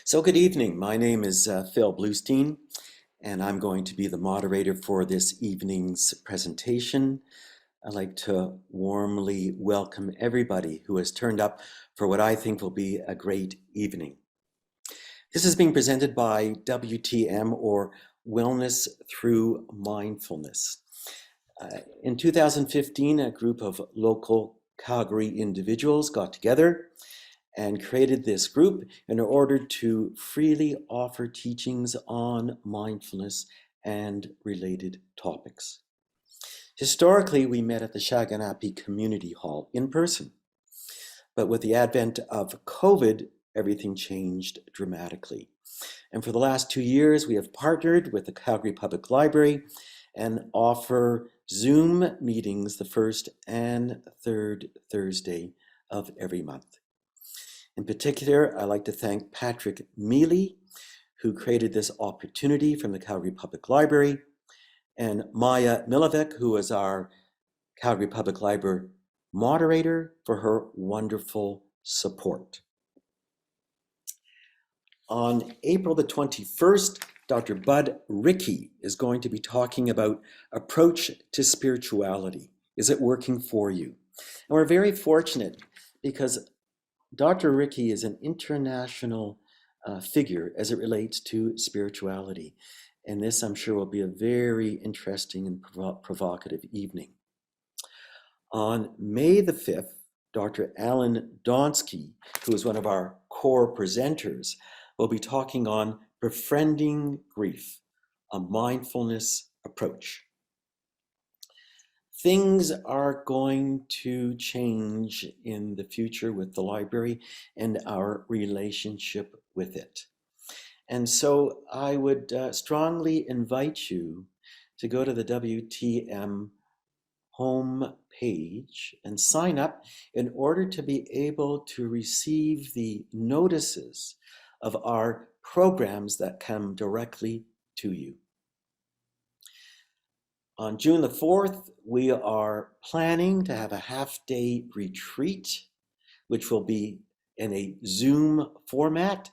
So good evening. My name is Phil Bluestein, and I'm going to be the moderator for this evening's presentation. I'd like to warmly welcome everybody who has turned up for what I think will be a great evening. This is being presented by WTM, or Wellness Through Mindfulness. In 2015, a group of local Calgary individuals got together and created this group in order to freely offer teachings on mindfulness and related topics. Historically, we met at the Shaganappi Community Hall in person, but with the advent of COVID, everything changed dramatically. And for the last 2 years, we have partnered with the Calgary Public Library and offer Zoom meetings the first and third Thursday of every month. In particular, I'd like to thank Patrick Mealy, who created this opportunity from the Calgary Public Library, and Maya Milovic, who is our Calgary Public Library moderator, for her wonderful support. On April the 21st, Dr. Bud Rickey is going to be talking about approach to spirituality. Is it working for you? And we're very fortunate because Dr. Rickey is an international figure as it relates to spirituality. And this, I'm sure, will be a very interesting and provocative evening. On May the 5th, Dr. Alan Donsky, who is one of our core presenters, will be talking on befriending grief, a mindfulness approach. Things are going to change in the future with the library and our relationship with it. And so I would strongly invite you to go to the WTM home page and sign up in order to be able to receive the notices of our programs that come directly to you. On June the 4th, we are planning to have a half-day retreat, which will be in a Zoom format.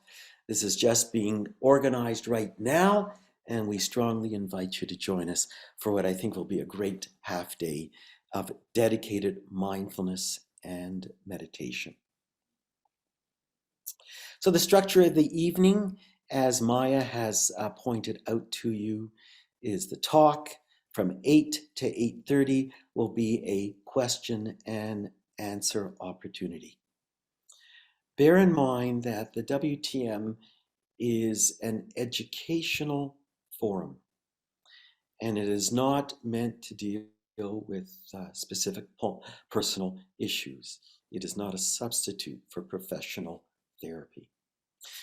This is just being organized right now, and we strongly invite you to join us for what I think will be a great half-day of dedicated mindfulness and meditation. So the structure of the evening, as Maya has pointed out to you, is the talk. From 8 to 8:30 will be a question and answer opportunity. Bear in mind that the WTM is an educational forum, and it is not meant to deal with specific personal issues. It is not a substitute for professional therapy.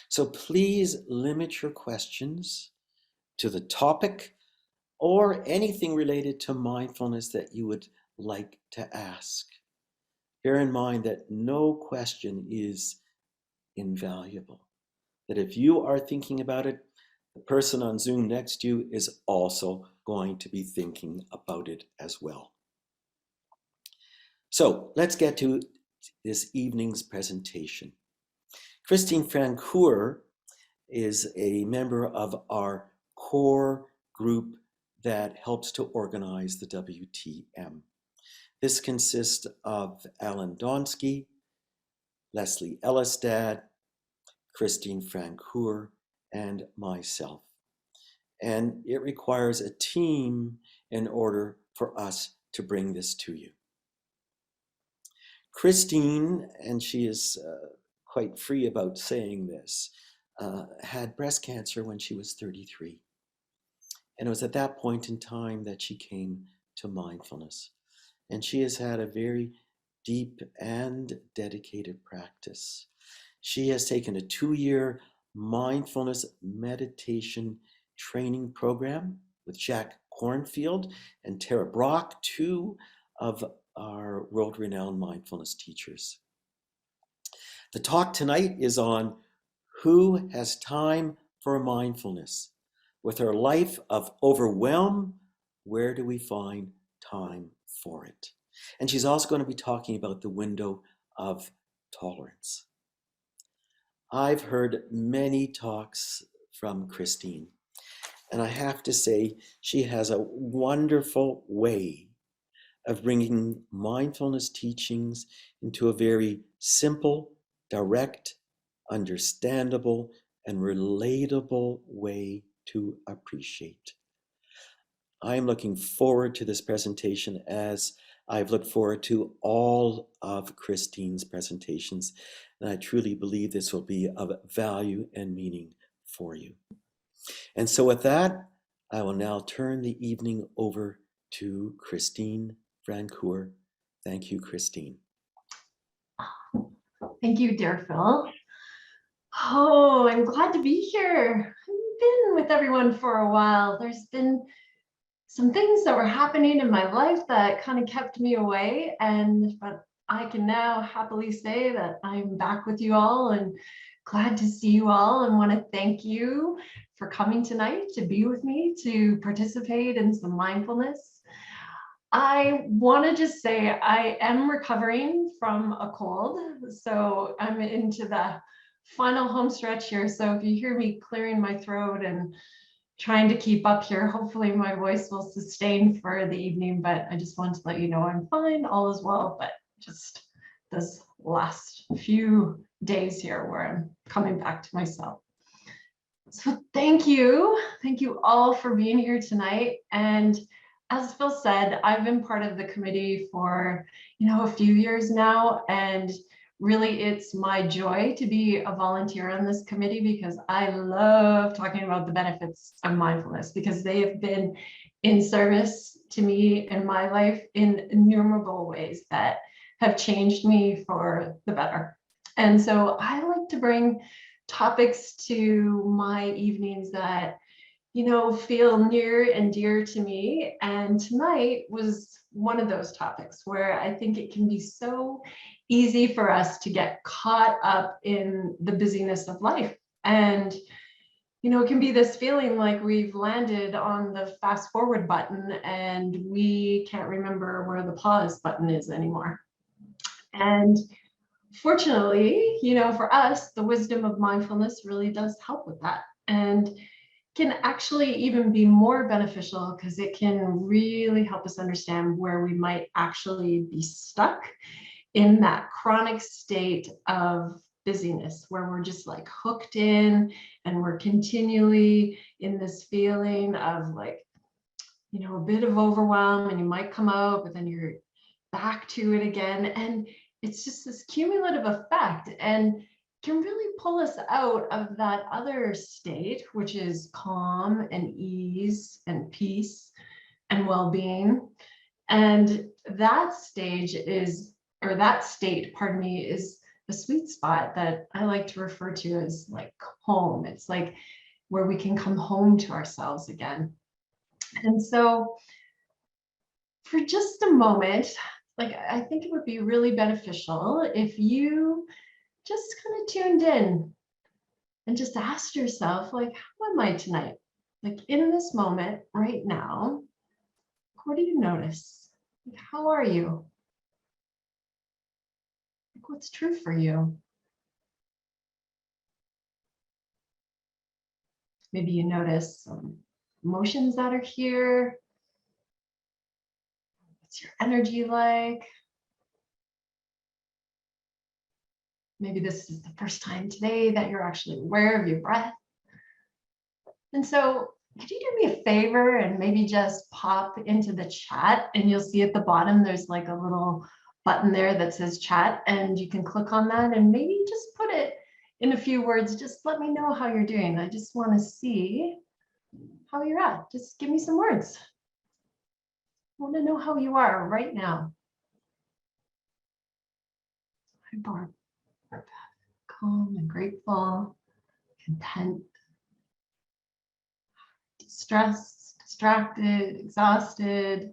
So please limit your questions to the topic or anything related to mindfulness that you would like to ask. Bear in mind that no question is invaluable, that if you are thinking about it, the person on Zoom next to you is also going to be thinking about it as well. So let's get to this evening's presentation. Christine Francoeur is a member of our core group that helps to organize the WTM. This consists of Alan Donsky, Leslie Ellistad, Christine Francoeur, and myself. And it requires a team in order for us to bring this to you. Christine, and she is quite free about saying this, had breast cancer when she was 33. And it was at that point in time that she came to mindfulness. And she has had a very deep and dedicated practice. She has taken a 2-year mindfulness meditation training program with Jack Cornfield and Tara Brock, 2 of our world-renowned mindfulness teachers. The talk tonight is on who has time for mindfulness. With our life of overwhelm, where do we find time for it? And she's also going to be talking about the window of tolerance. I've heard many talks from Christine, and I have to say, she has a wonderful way of bringing mindfulness teachings into a very simple, direct, understandable, and relatable way to appreciate. I'm looking forward to this presentation as I've looked forward to all of Christine's presentations, and I truly believe this will be of value and meaning for you. And so with that, I will now turn the evening over to Christine Francoeur. Thank you, Christine. Thank you, dear Phil. Oh, I'm glad to be here. I've been with everyone for a while. There's been some things that were happening in my life that kind of kept me away, but I can now happily say that I'm back with you all and glad to see you all, and want to thank you for coming tonight to be with me to participate in some mindfulness. I want to just say I am recovering from a cold, so I'm into the final home stretch here. So if you hear me clearing my throat and trying to keep up here, hopefully my voice will sustain for the evening, but I just want to let you know I'm fine, all is well, but just this last few days here where I'm coming back to myself. So thank you all for being here tonight. And as Phil said, I've been part of the committee for a few years now, and really it's my joy to be a volunteer on this committee because I love talking about the benefits of mindfulness, because they have been in service to me in my life in innumerable ways that have changed me for the better. And so I like to bring topics to my evenings that feel near and dear to me. And tonight was one of those topics where I think it can be so easy for us to get caught up in the busyness of life. And, it can be this feeling like we've landed on the fast forward button and we can't remember where the pause button is anymore. And fortunately, for us, the wisdom of mindfulness really does help with that. And can actually even be more beneficial because it can really help us understand where we might actually be stuck in that chronic state of busyness, where we're just like hooked in and we're continually in this feeling of like, a bit of overwhelm, and you might come out, but then you're back to it again. And it's just this cumulative effect and can really pull us out of that other state, which is calm and ease and peace and well-being. And that state, pardon me, is the sweet spot that I like to refer to as like home. It's like where we can come home to ourselves again. And so for just a moment, I think it would be really beneficial if you just kind of tuned in and just asked yourself, like, how am I tonight? Like in this moment right now, what do you notice? Like, how are you? Like, what's true for you? Maybe you notice some emotions that are here. What's your energy like? Maybe this is the first time today that you're actually aware of your breath. And so could you do me a favor and maybe just pop into the chat, and you'll see at the bottom there's like a little button there that says chat, and you can click on that and maybe just put it in a few words. Just let me know how you're doing. I just want to see how you're at. Just give me some words. I want to know how you are right now. Hi, Barb. Calm and grateful, content, stressed, distracted, exhausted.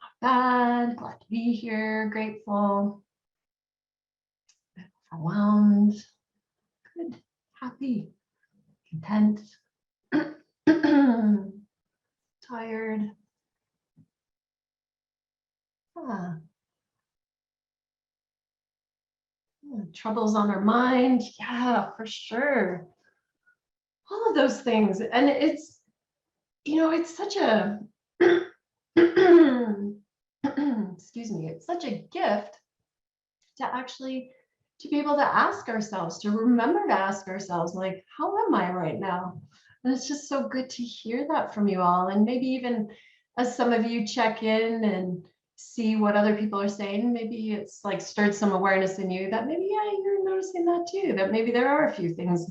Not bad. Glad to be here. Grateful. Overwhelmed. Good. Happy. Content. Tired. Ah. troubles on our mind. Yeah, for sure. All of those things. And it's, it's such a, excuse me, it's such a gift to actually to be able to ask ourselves, to remember to ask ourselves, like, how am I right now? And it's just so good to hear that from you all. And maybe even as some of you check in and see what other people are saying, maybe it's like stirred some awareness in you that maybe, yeah, you're noticing that too, that maybe there are a few things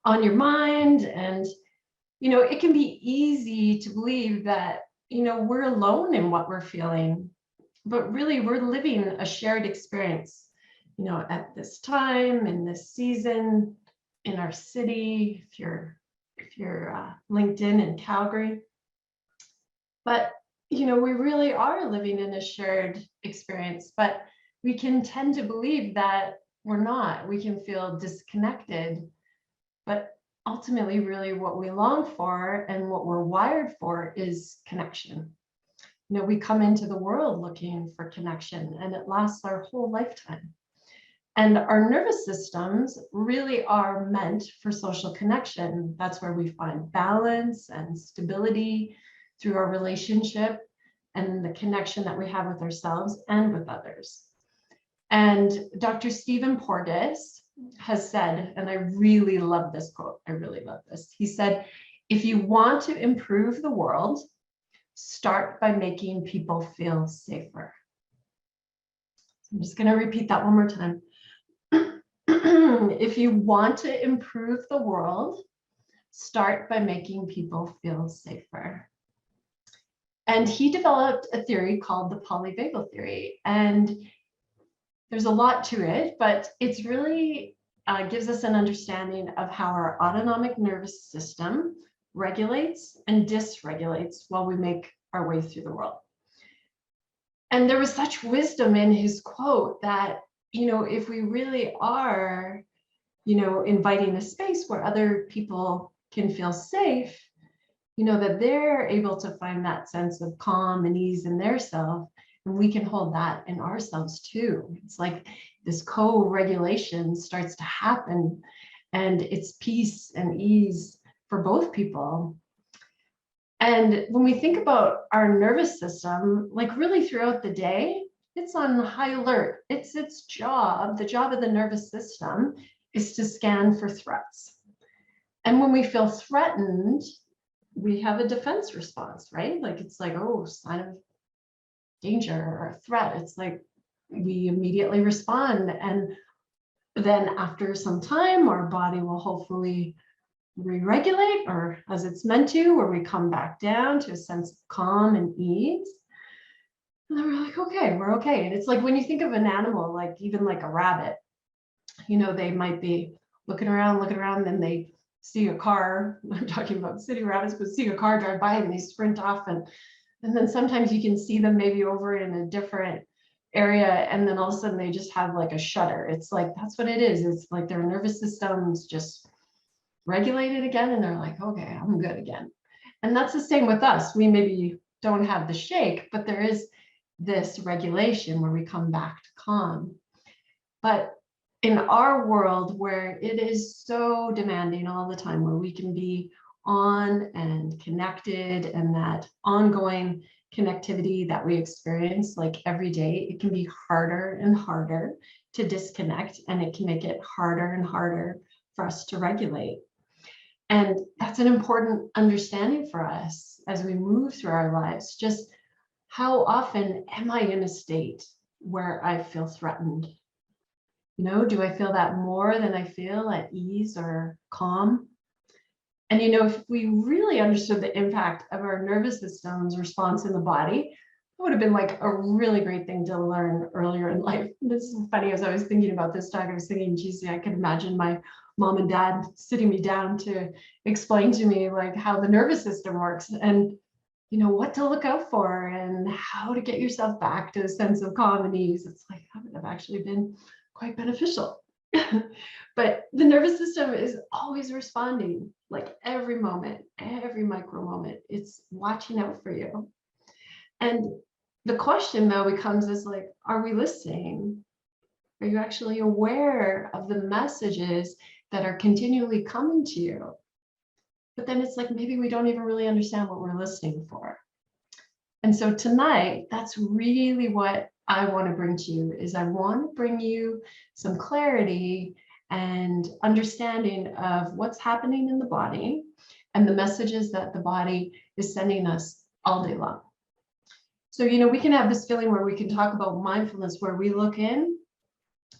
on your mind. And, it can be easy to believe that, we're alone in what we're feeling, but really we're living a shared experience, at this time, in this season, in our city, if you're LinkedIn in Calgary. But, we really are living in a shared experience, but we can tend to believe that we're not. We can feel disconnected, but ultimately, really what we long for and what we're wired for is connection. We come into the world looking for connection, and it lasts our whole lifetime. And our nervous systems really are meant for social connection. That's where we find balance and stability through our relationship and the connection that we have with ourselves and with others. And Dr. Stephen Porges has said, and I really love this quote, I really love this. He said, if you want to improve the world, start by making people feel safer. I'm just going to repeat that one more time. If you want to improve the world, start by making people feel safer. And he developed a theory called the Polybagel Theory. And there's a lot to it, but it's really gives us an understanding of how our autonomic nervous system regulates and dysregulates while we make our way through the world. And there was such wisdom in his quote that, if we really are, inviting a space where other people can feel safe, that they're able to find that sense of calm and ease in their self, and we can hold that in ourselves too. It's like this co-regulation starts to happen, and it's peace and ease for both people. And when we think about our nervous system, like really throughout the day, it's on high alert. It's its job. The job of the nervous system is to scan for threats. And when we feel threatened, we have a defense response, right? Like it's like, oh, sign of danger or a threat. It's like we immediately respond. And then after some time, our body will hopefully re-regulate, or as it's meant to, where we come back down to a sense of calm and ease. And then we're like, okay, we're okay. And it's like when you think of an animal, like even like a rabbit, they might be looking around, then they see a car. I'm talking about city rabbits, but see a car drive by and they sprint off. And then sometimes you can see them maybe over in a different area, and then all of a sudden they just have like a shudder. It's like, that's what it is. It's like their nervous system's just regulated again, and they're like, okay, I'm good again. And that's the same with us. We maybe don't have the shake, but there is this regulation where we come back to calm. But in our world where it is so demanding all the time, where we can be on and connected, and that ongoing connectivity that we experience like every day, it can be harder and harder to disconnect, and it can make it harder and harder for us to regulate. And that's an important understanding for us as we move through our lives. Just how often am I in a state where I feel threatened? Do I feel that more than I feel at ease or calm? And, if we really understood the impact of our nervous system's response in the body, it would have been like a really great thing to learn earlier in life. This is funny, as I was thinking about this talk, I was thinking, geez, I could imagine my mom and dad sitting me down to explain to me like how the nervous system works, and what to look out for and how to get yourself back to a sense of calm and ease. It's like, that would have actually been quite beneficial. But the nervous system is always responding, like every moment, every micro moment, it's watching out for you. And the question though becomes is like, are we listening? Are you actually aware of the messages that are continually coming to you? But then it's like maybe we don't even really understand what we're listening for. And so tonight, that's really what I want to bring to you, is I want to bring you some clarity and understanding of what's happening in the body and the messages that the body is sending us all day long. So, we can have this feeling where we can talk about mindfulness, where we look in,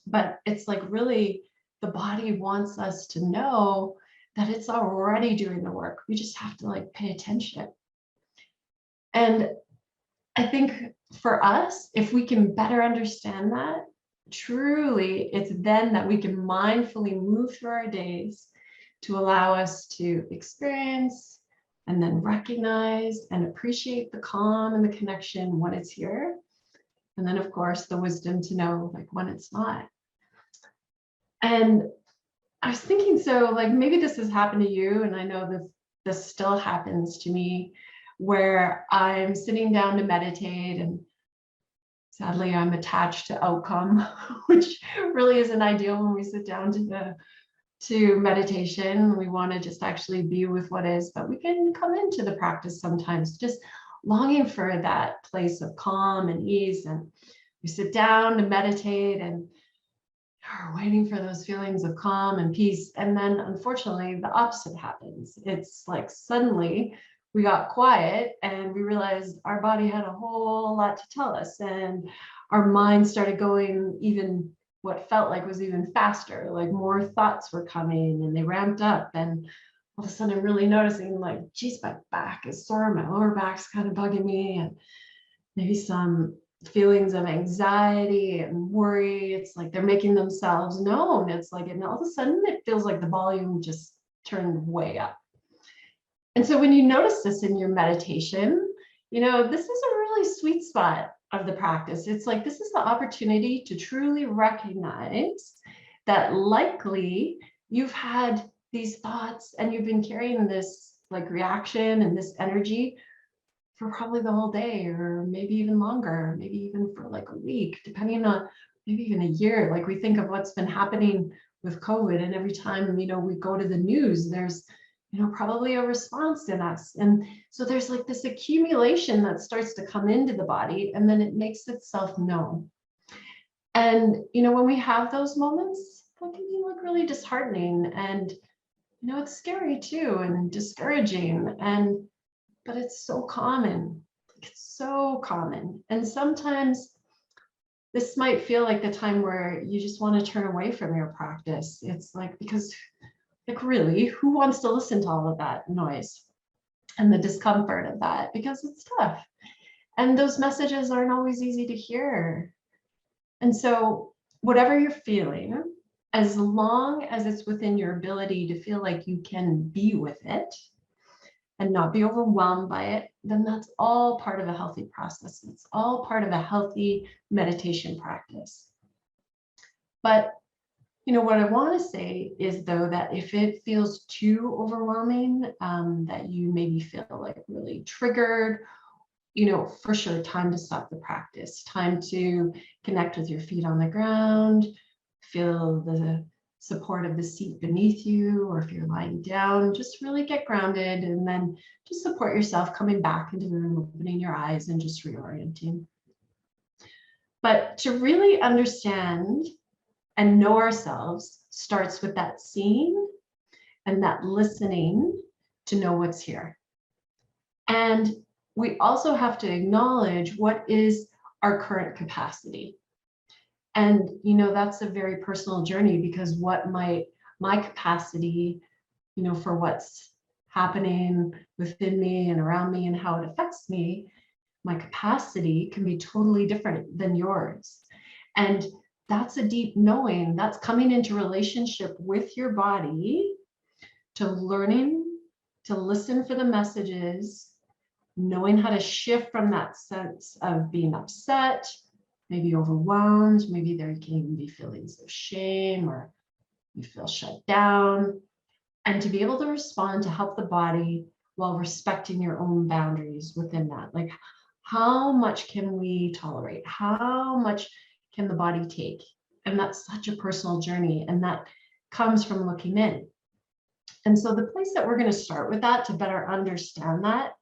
but it's like really the body wants us to know that it's already doing the work. We just have to like pay attention. And I think for us, if we can better understand that, truly, it's then that we can mindfully move through our days to allow us to experience and then recognize and appreciate the calm and the connection when it's here. And then, of course, the wisdom to know like when it's not. And I was thinking, so like maybe this has happened to you, and I know that this still happens to me, where I'm sitting down to meditate and sadly I'm attached to outcome, which really isn't ideal when we sit down to meditation. We want to just actually be with what is, but we can come into the practice sometimes just longing for that place of calm and ease. And we sit down to meditate and are waiting for those feelings of calm and peace. And then unfortunately, the opposite happens. It's like suddenly we got quiet and we realized our body had a whole lot to tell us. And our mind started going even what felt like was even faster, like more thoughts were coming and they ramped up. And all of a sudden I'm really noticing like, geez, my back is sore, my lower back's kind of bugging me, and maybe some feelings of anxiety and worry. It's like they're making themselves known. It's like, and all of a sudden it feels like the volume just turned way up. And so when you notice this in your meditation, this is a really sweet spot of the practice. It's like, this is the opportunity to truly recognize that likely you've had these thoughts and you've been carrying this like reaction and this energy for probably the whole day, or maybe even longer, maybe even for like a week, depending on maybe even a year. Like we think of what's been happening with COVID, and every time, we go to the news, there's, probably a response in us. And so there's like this accumulation that starts to come into the body, and then it makes itself known. And, when we have those moments, that can be like really disheartening, and, it's scary too, and discouraging, but it's so common. It's so common. And sometimes this might feel like the time where you just want to turn away from your practice. It's like, because like really, who wants to listen to all of that noise and the discomfort of that? Because it's tough. And those messages aren't always easy to hear. And so whatever you're feeling, as long as it's within your ability to feel like you can be with it and not be overwhelmed by it, then that's all part of a healthy process. It's all part of a healthy meditation practice. But, what I want to say is, though, that if it feels too overwhelming, that you maybe feel like really triggered, for sure, time to stop the practice, time to connect with your feet on the ground, feel the support of the seat beneath you, or if you're lying down, just really get grounded, and then just support yourself coming back into the room, opening your eyes and just reorienting. But to really understand and know ourselves starts with that seeing and that listening to know what's here. And we also have to acknowledge what is our current capacity. And, that's a very personal journey, because what might my capacity, for what's happening within me and around me and how it affects me, my capacity can be totally different than yours. And that's a deep knowing. That's coming into relationship with your body, to learning to listen for the messages, knowing how to shift from that sense of being upset, maybe overwhelmed, maybe there can even be feelings of shame, or you feel shut down, and to be able to respond to help the body while respecting your own boundaries within that. Like, how much can we tolerate? How much can the body take? And that's such a personal journey. And that comes from looking in. And so the place that we're going to start with that to better understand that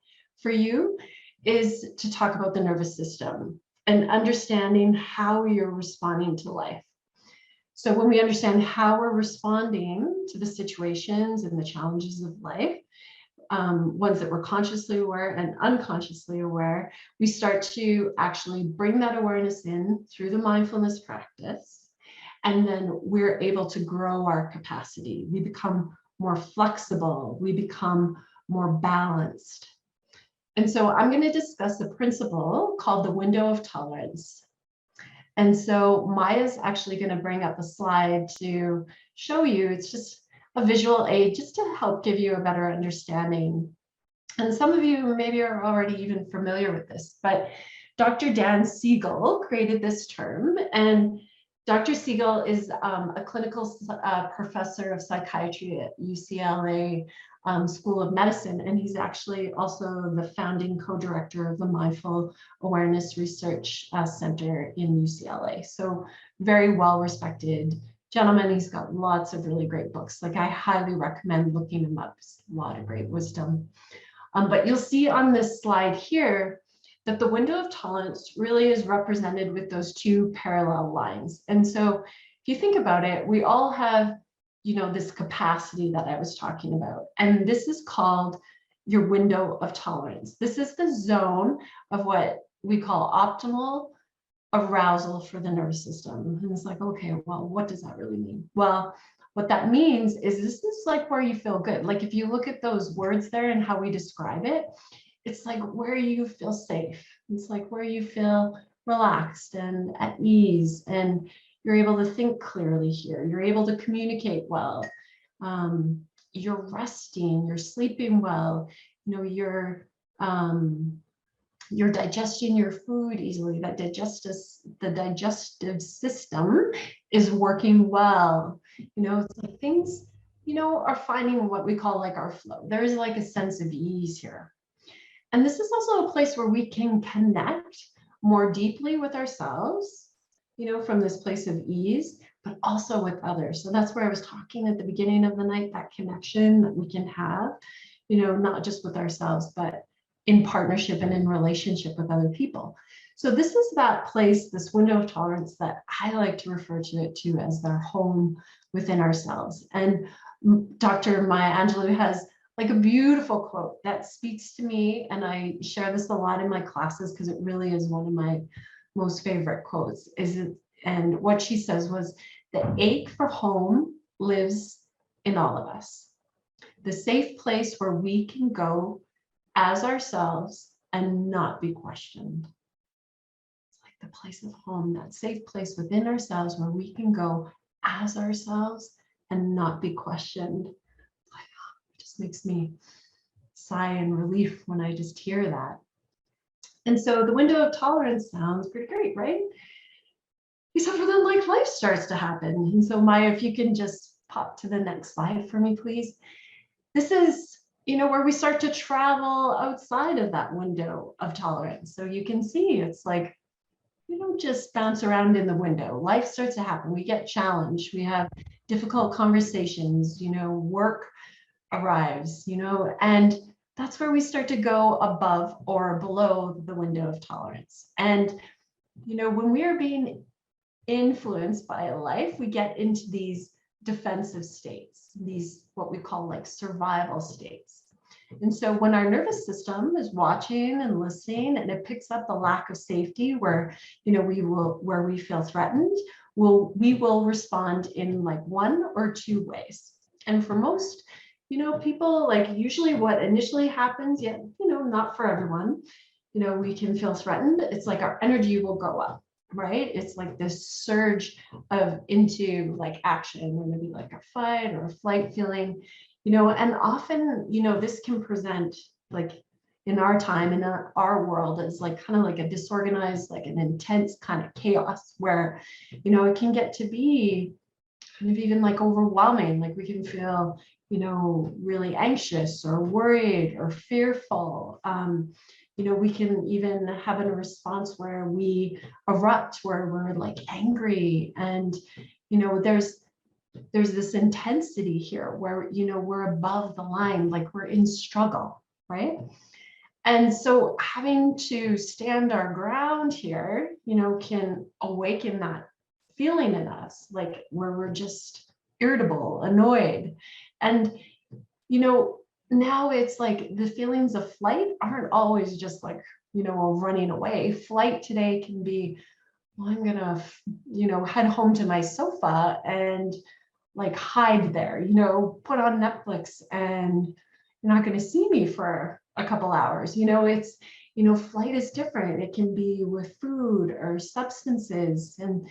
for you is to talk about the nervous system and understanding how you're responding to life. So when we understand how we're responding to the situations and the challenges of life, ones that we're consciously aware and unconsciously aware, we start to actually bring that awareness in through the mindfulness practice. And then we're able to grow our capacity. We become more flexible. We become more balanced. And so I'm going to discuss a principle called the window of tolerance. And so Maya's actually going to bring up a slide to show you. It's just a visual aid just to help give you a better understanding. And some of you maybe are already even familiar with this, but Dr. Dan Siegel created this term. And Dr. Siegel is a clinical professor of psychiatry at UCLA School of Medicine, and he's actually also the founding co-director of the Mindful Awareness Research Center in UCLA. So very well-respected gentleman. He's got lots of really great books. Like, I highly recommend looking him up. It's a lot of great wisdom. But you'll see on this slide here that the window of tolerance really is represented with those two parallel lines. And so if you think about it, we all have, this capacity that I was talking about. And this is called your window of tolerance. This is the zone of what we call optimal arousal for the nervous system. And it's like, okay, well, what does that really mean? Well, what that means is this is like where you feel good. Like, if you look at those words there and how we describe it, it's like where you feel safe. It's like where you feel relaxed and at ease, and you're able to think clearly here. You're able to communicate well. You're resting, you're sleeping well. You're digesting your food easily. The digestive system is working well. It's like things, are finding what we call like our flow. There is like a sense of ease here. And this is also a place where we can connect more deeply with ourselves, from this place of ease, but also with others. So that's where I was talking at the beginning of the night, that connection that we can have, not just with ourselves, but in partnership and in relationship with other people. So this is that place, this window of tolerance, that I like to refer to it to as their home within ourselves. And Dr. Maya Angelou has like a beautiful quote that speaks to me, and I share this a lot in my classes because it really is one of my most favorite quotes. And what she says was, the ache for home lives in all of us. The safe place where we can go as ourselves and not be questioned. It's like the place of home, that safe place within ourselves where we can go as ourselves and not be questioned. It just makes me sigh in relief when I just hear that. And so the window of tolerance sounds pretty great, right? Except for then, like, life starts to happen. And so Maya, if you can just pop to the next slide for me, please. This is, where we start to travel outside of that window of tolerance. So you can see it's like, we don't just bounce around in the window. Life starts to happen. We get challenged. We have difficult conversations, work arrives, and that's where we start to go above or below the window of tolerance. And, when we are being influenced by a life, we get into these defensive states, these what we call like survival states. And so when our nervous system is watching and listening, and it picks up the lack of safety where, where we feel threatened, we will respond in like one or two ways. And for most, people, like, usually what initially happens, yet, not for everyone, we can feel threatened. It's like our energy will go up, right? It's like this surge into like action, or maybe like a fight or a flight feeling, and often, this can present like in our time, in our world, as like kind of like a disorganized, like an intense kind of chaos where, it can get to be kind of even like overwhelming. Like we can feel, really anxious or worried or fearful. we can even have a response where we erupt, where we're like angry. And, there's this intensity here where, we're above the line, like we're in struggle, right? And so having to stand our ground here, can awaken that feeling in us, like where we're just irritable, annoyed. And, now it's like the feelings of flight aren't always just like, running away. Flight today can be, well, I'm gonna, head home to my sofa and like hide there, put on Netflix, and you're not going to see me for a couple hours. It's, flight is different. It can be with food or substances. And,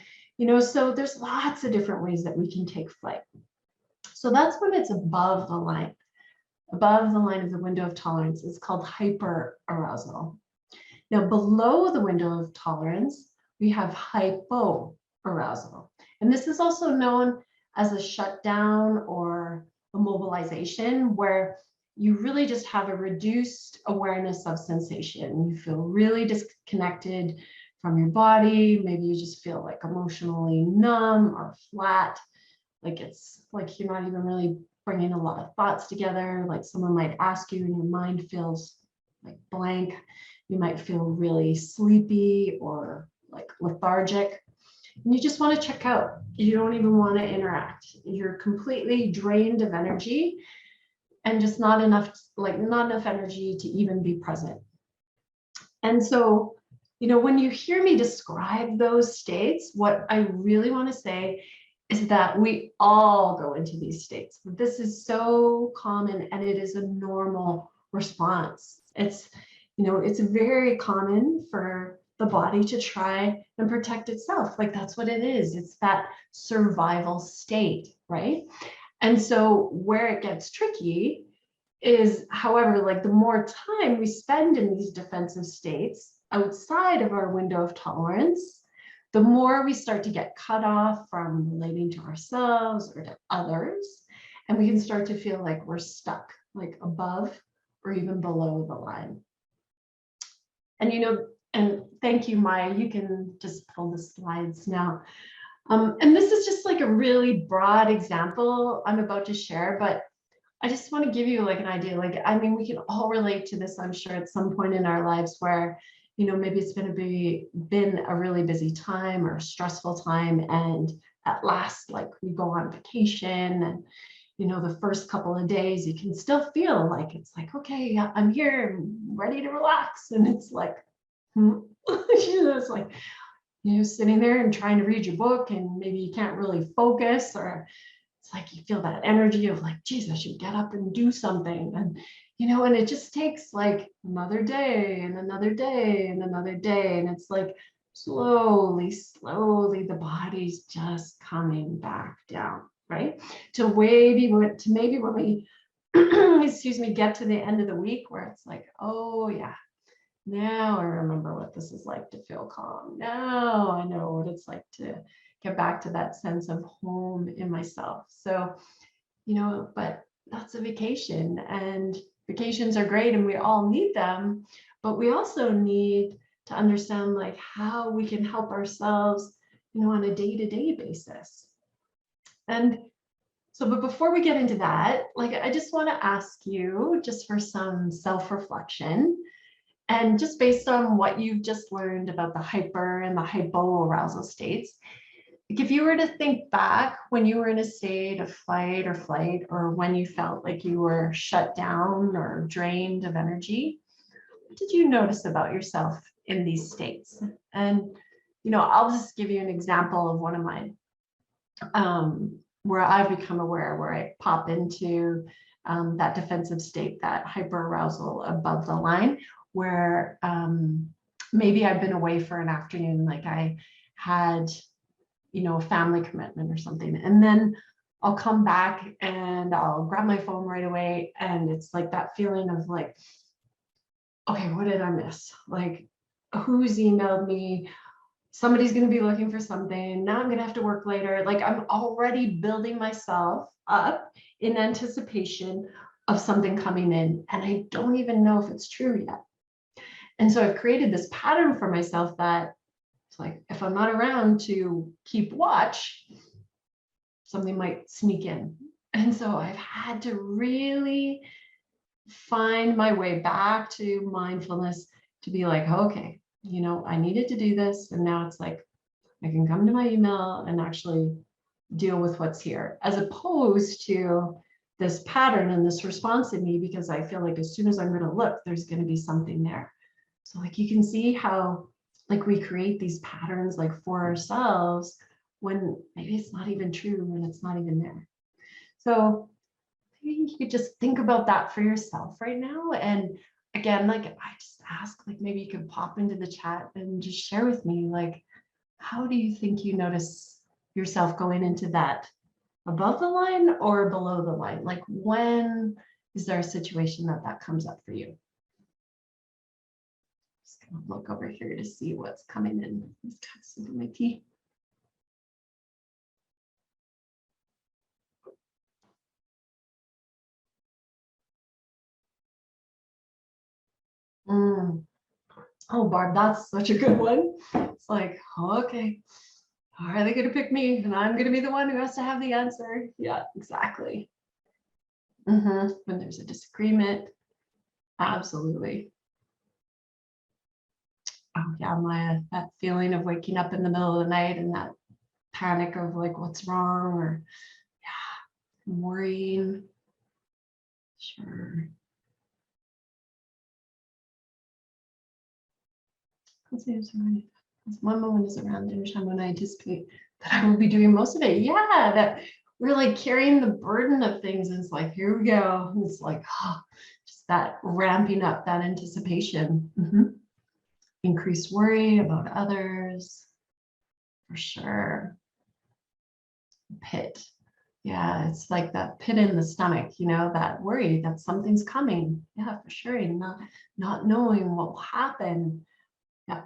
so there's lots of different ways that we can take flight. So that's when it's above the line. Above the line of the window of tolerance is called hyper arousal. Now, below the window of tolerance, we have hypo arousal. And this is also known as a shutdown or a mobilization, where you really just have a reduced awareness of sensation. You feel really disconnected from your body. Maybe you just feel like emotionally numb or flat. Like it's like you're not even really bringing a lot of thoughts together. Like someone might ask you and your mind feels like blank. You might feel really sleepy or like lethargic. And you just want to check out. You don't even want to interact. You're completely drained of energy and just not enough energy to even be present. And so, when you hear me describe those states, what I really want to say is that we all go into these states. This is so common and it is a normal response. It's very common for the body to try and protect itself. Like that's what it is. It's that survival state, right? And so where it gets tricky is, however, like the more time we spend in these defensive states outside of our window of tolerance, the more we start to get cut off from relating to ourselves or to others. And we can start to feel like we're stuck, like above or even below the line. And, and thank you, Maya, you can just pull the slides now. And this is just like a really broad example I'm about to share, but I just want to give you like an idea. Like, I mean, we can all relate to this, I'm sure, at some point in our lives where, maybe it's been a really busy time or a stressful time. And at last, like we go on vacation and, the first couple of days, you can still feel like it's like, okay, I'm here, I'm ready to relax. And it's like, it's like, sitting there and trying to read your book and maybe you can't really focus, or it's like you feel that energy of like, geez, I should get up and do something. And, and it just takes like another day and another day and another day. And it's like slowly, the body's just coming back down, right? To maybe when we, excuse me, get to the end of the week where it's like, oh yeah, now I remember what this is like to feel calm. Now I know what it's like to get back to that sense of home in myself. So, but that's a vacation, and vacations are great and we all need them, but we also need to understand like how we can help ourselves, on a day-to-day basis. And so, but before we get into that, like, I just want to ask you just for some self-reflection. And just based on what you've just learned about the hyper and the hypo arousal states, like if you were to think back when you were in a state of fight or flight, or when you felt like you were shut down or drained of energy, what did you notice about yourself in these states? And, I'll just give you an example of one of mine, where I've become aware, where I pop into that defensive state, that hyper arousal above the line, where maybe I've been away for an afternoon, like I had, a family commitment or something. And then I'll come back and I'll grab my phone right away. And it's like that feeling of like, okay, what did I miss? Like, who's emailed me? Somebody's going to be looking for something. Now I'm going to have to work later. Like I'm already building myself up in anticipation of something coming in. And I don't even know if it's true yet. And so I've created this pattern for myself that it's like, if I'm not around to keep watch, something might sneak in. And so I've had to really find my way back to mindfulness to be like, okay, I needed to do this. And now it's like, I can come to my email and actually deal with what's here, as opposed to this pattern and this response in me, because I feel like as soon as I'm going to look, there's going to be something there. So like you can see how like we create these patterns like for ourselves when maybe it's not even true and it's not even there. So maybe you could just think about that for yourself right now. And again, like I just ask, like maybe you could pop into the chat and just share with me, like, how do you think you notice yourself going into that above the line or below the line? Like when is there a situation that comes up for you? Just gonna look over here to see what's coming in. Just kind of sip of my tea. Oh, Barb, that's such a good one. It's like, okay, are they going to pick me? And I'm going to be the one who has to have the answer. Yeah, exactly. When there's a disagreement, absolutely. Oh yeah, that feeling of waking up in the middle of the night and that panic of like, what's wrong? Or yeah, I'm worrying. Sure. One moment is around dinner time when I anticipate that I will be doing most of it. Yeah, that we're like carrying the burden of things. And it's like, here we go. And it's like, just that ramping up that anticipation. Increased worry about others, for sure. Pit. Yeah, it's like that pit in the stomach, that worry that something's coming. Yeah, for sure. And not knowing what will happen. Yeah.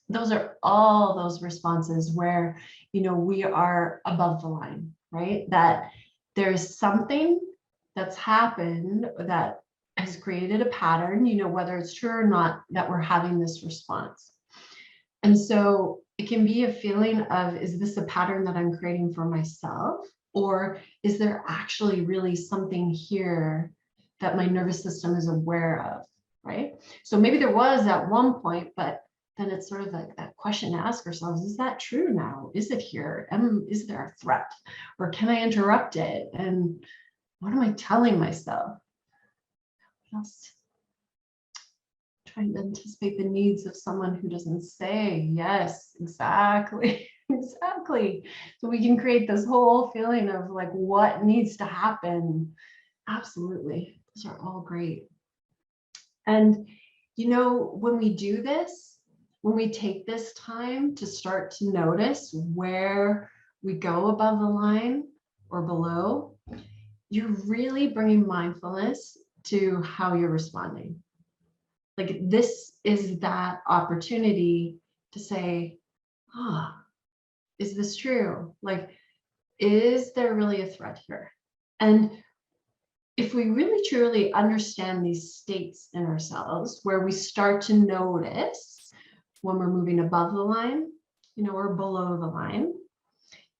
Those are all those responses where, we are above the line, right? That there's something that's happened that has created a pattern, whether it's true or not, that we're having this response. And so it can be a feeling of, is this a pattern that I'm creating for myself? Or is there actually really something here that my nervous system is aware of, right? So maybe there was at one point, but then it's sort of like that question to ask ourselves, is that true now? Is it here? Is there a threat? Or can I interrupt it? And what am I telling myself? What else? Trying to anticipate the needs of someone who doesn't say. Yes, exactly. Exactly. So we can create this whole feeling of like what needs to happen. Absolutely. Those are all great. And when we do this, when we take this time to start to notice where we go above the line or below, you're really bringing mindfulness to how you're responding. Like this is that opportunity to say, is this true? Like, is there really a threat here? And if we really truly understand these states in ourselves, where we start to notice when we're moving above the line, or below the line,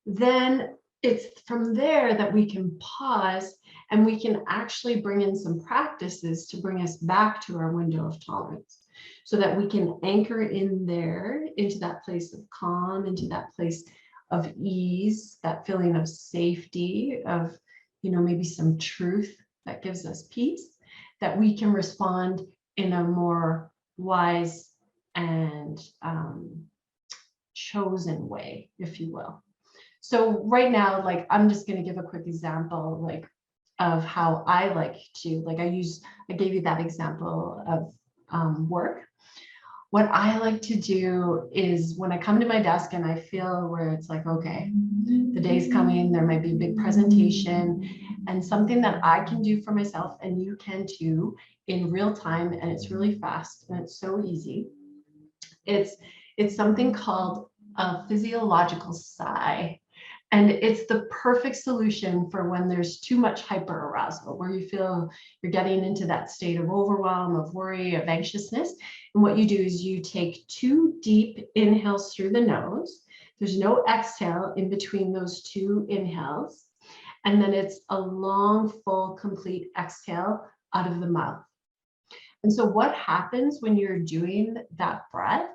then it's from there that we can pause and we can actually bring in some practices to bring us back to our window of tolerance, so that we can anchor in there into that place of calm, into that place of ease, that feeling of safety, of, maybe some truth that gives us peace, that we can respond in a more wise and chosen way, if you will. So right now, like, I'm just going to give a quick example, like, of how I like to, like, I gave you that example of work. What I like to do is when I come to my desk and I feel where it's like, okay, the day's coming, there might be a big presentation, and something that I can do for myself, and you can too, in real time, and it's really fast and it's so easy. It's something called a physiological sigh. And it's the perfect solution for when there's too much hyper arousal, where you feel you're getting into that state of overwhelm, of worry, of anxiousness. And what you do is you take 2 deep inhales through the nose. There's no exhale in between those 2 inhales. And then it's a long, full, complete exhale out of the mouth. And so what happens when you're doing that breath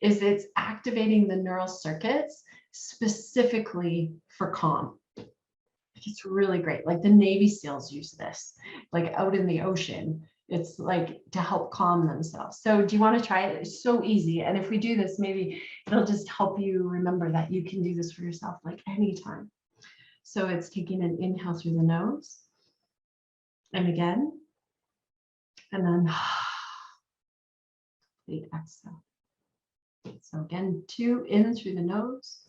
is it's activating the neural circuits specifically for calm. It's really great. Like the Navy SEALs use this, like out in the ocean. It's like to help calm themselves. So do you want to try it? It's so easy. And if we do this, maybe it'll just help you remember that you can do this for yourself like anytime. So it's taking an inhale through the nose. And again. And then complete exhale. So again, 2 in through the nose.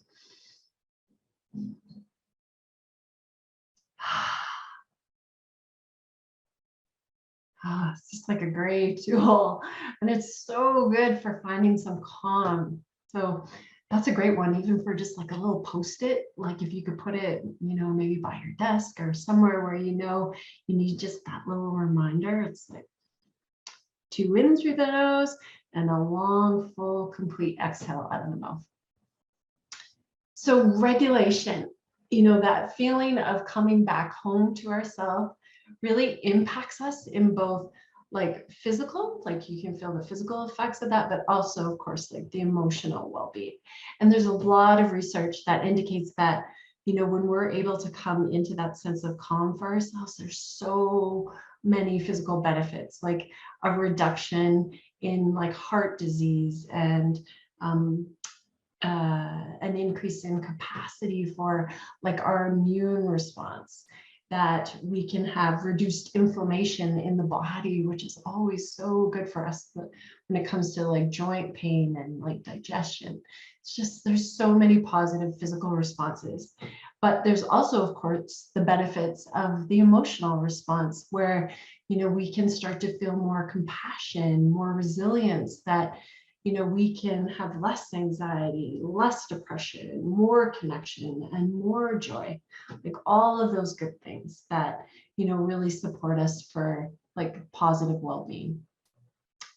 It's just like a great tool, and it's so good for finding some calm. So that's a great one, even for just like a little post-it, like if you could put it, maybe by your desk or somewhere where you need just that little reminder. It's like 2 in through the nose and a long, full, complete exhale out of the mouth. So regulation, that feeling of coming back home to ourselves really impacts us in both like physical, like you can feel the physical effects of that, but also of course, like the emotional well-being. And there's a lot of research that indicates that, when we're able to come into that sense of calm for ourselves, there's so many physical benefits, like a reduction in like heart disease and an increase in capacity for like our immune response, that we can have reduced inflammation in the body, which is always so good for us when it comes to like joint pain and like digestion. It's just, there's so many positive physical responses. But there's also, of course, the benefits of the emotional response where, we can start to feel more compassion, more resilience, that we can have less anxiety, less depression, more connection, and more joy, like all of those good things that, really support us for like positive well-being.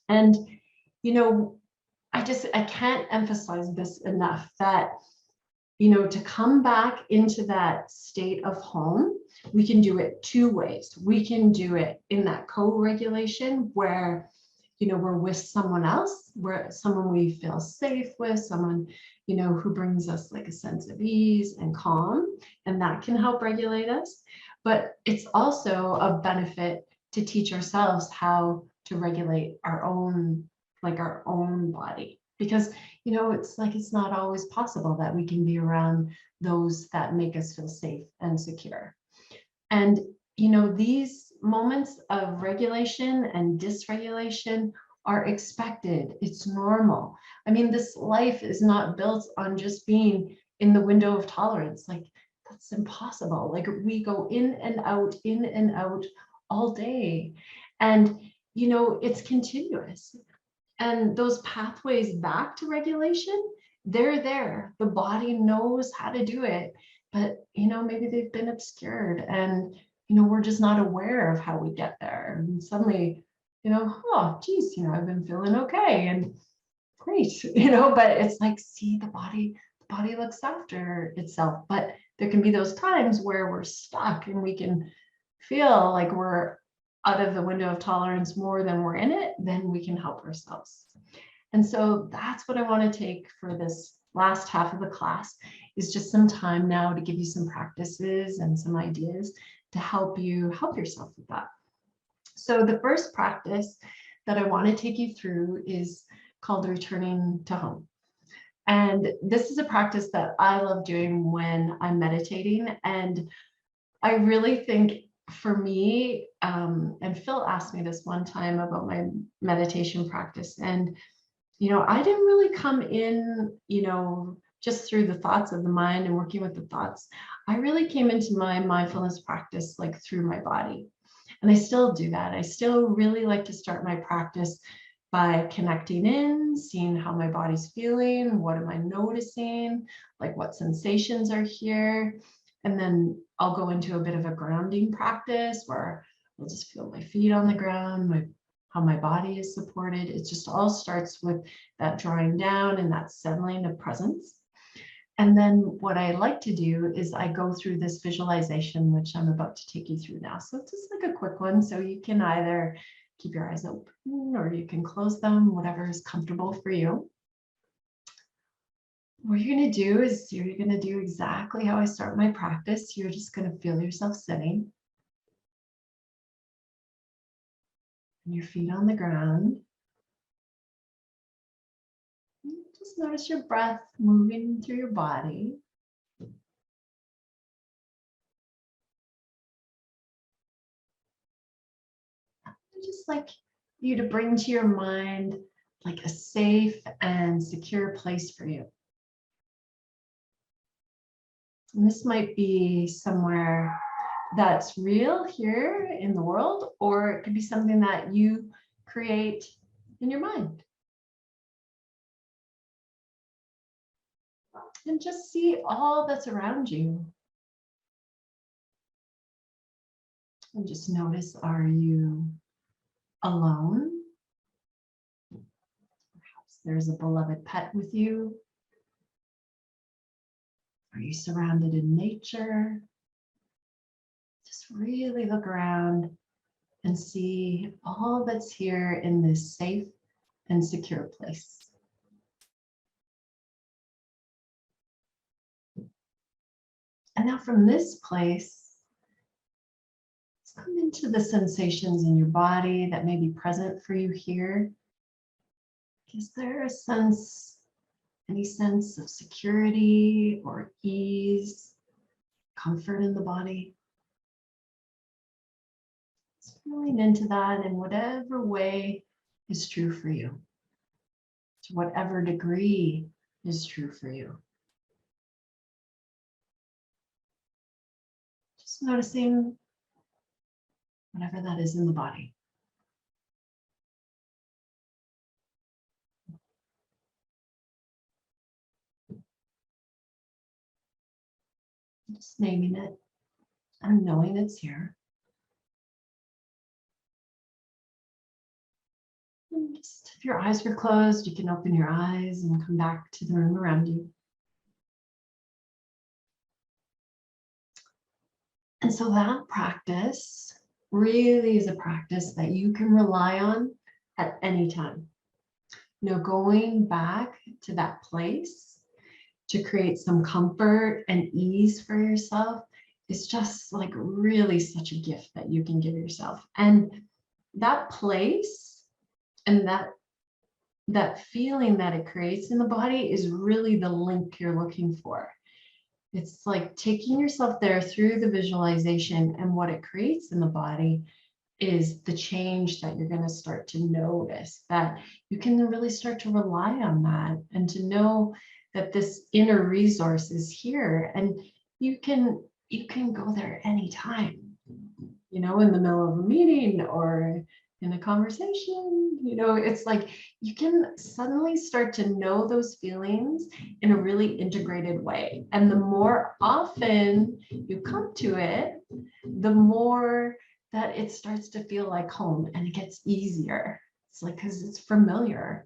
And, I can't emphasize this enough, that, to come back into that state of home, we can do it 2 ways. We can do it in that co-regulation where we're with someone else, where someone we feel safe with, someone, who brings us like a sense of ease and calm, and that can help regulate us. But it's also a benefit to teach ourselves how to regulate our own body, because, it's not always possible that we can be around those that make us feel safe and secure. And these moments of regulation and dysregulation are expected. It's normal. I mean, this life is not built on just being in the window of tolerance. Like, that's impossible. Like, we go in and out all day. And, it's continuous. And those pathways back to regulation, they're there. The body knows how to do it, but, maybe they've been obscured, and, we're just not aware of how we get there. And suddenly, oh, geez, I've been feeling okay and great, but it's like, see, the body looks after itself. But there can be those times where we're stuck and we can feel like we're out of the window of tolerance more than we're in it. Then we can help ourselves. And so that's what I want to take for this last half of the class, is just some time now to give you some practices and some ideas to help you help yourself with that. So the first practice that I want to take you through is called returning to home. And this is a practice that I love doing when I'm meditating. And I really think for me, and Phil asked me this one time about my meditation practice, and I didn't really come in, just through the thoughts of the mind and working with the thoughts. I really came into my mindfulness practice like through my body. And I still do that. I still really like to start my practice by connecting in, seeing how my body's feeling, what am I noticing, like what sensations are here. And then I'll go into a bit of a grounding practice where I'll just feel my feet on the ground, how my body is supported. It just all starts with that drawing down and that settling of presence. And then what I like to do is I go through this visualization, which I'm about to take you through now. So it's just like a quick one. So you can either keep your eyes open or you can close them, whatever is comfortable for you. What you're going to do is you're going to do exactly how I start my practice. You're just going to feel yourself sitting. And your feet on the ground. Just notice your breath moving through your body. I just like you to bring to your mind like a safe and secure place for you. And this might be somewhere that's real here in the world, or it could be something that you create in your mind. And just see all that's around you. And just notice, are you alone? Perhaps there's a beloved pet with you. Are you surrounded in nature? Just really look around and see all that's here in this safe and secure place. And now from this place, let's come into the sensations in your body that may be present for you here. Is there any sense of security or ease, comfort in the body? Just feeling into that in whatever way is true for you, to whatever degree is true for you. Just noticing whatever that is in the body. Just naming it and knowing it's here. And just if your eyes were closed, you can open your eyes and come back to the room around you. And so that practice really is a practice that you can rely on at any time. You know, going back to that place to create some comfort and ease for yourself is just like really such a gift that you can give yourself. And that place and that feeling that it creates in the body is really the link you're looking for. It's like taking yourself there through the visualization, and what it creates in the body is the change that you're going to start to notice, that you can really start to rely on that and to know that this inner resource is here, and you can go there anytime, you know, in the middle of a meeting or in a conversation. You know, it's like you can suddenly start to know those feelings in a really integrated way. And the more often you come to it, the more that it starts to feel like home, and it gets easier. It's like, because it's familiar.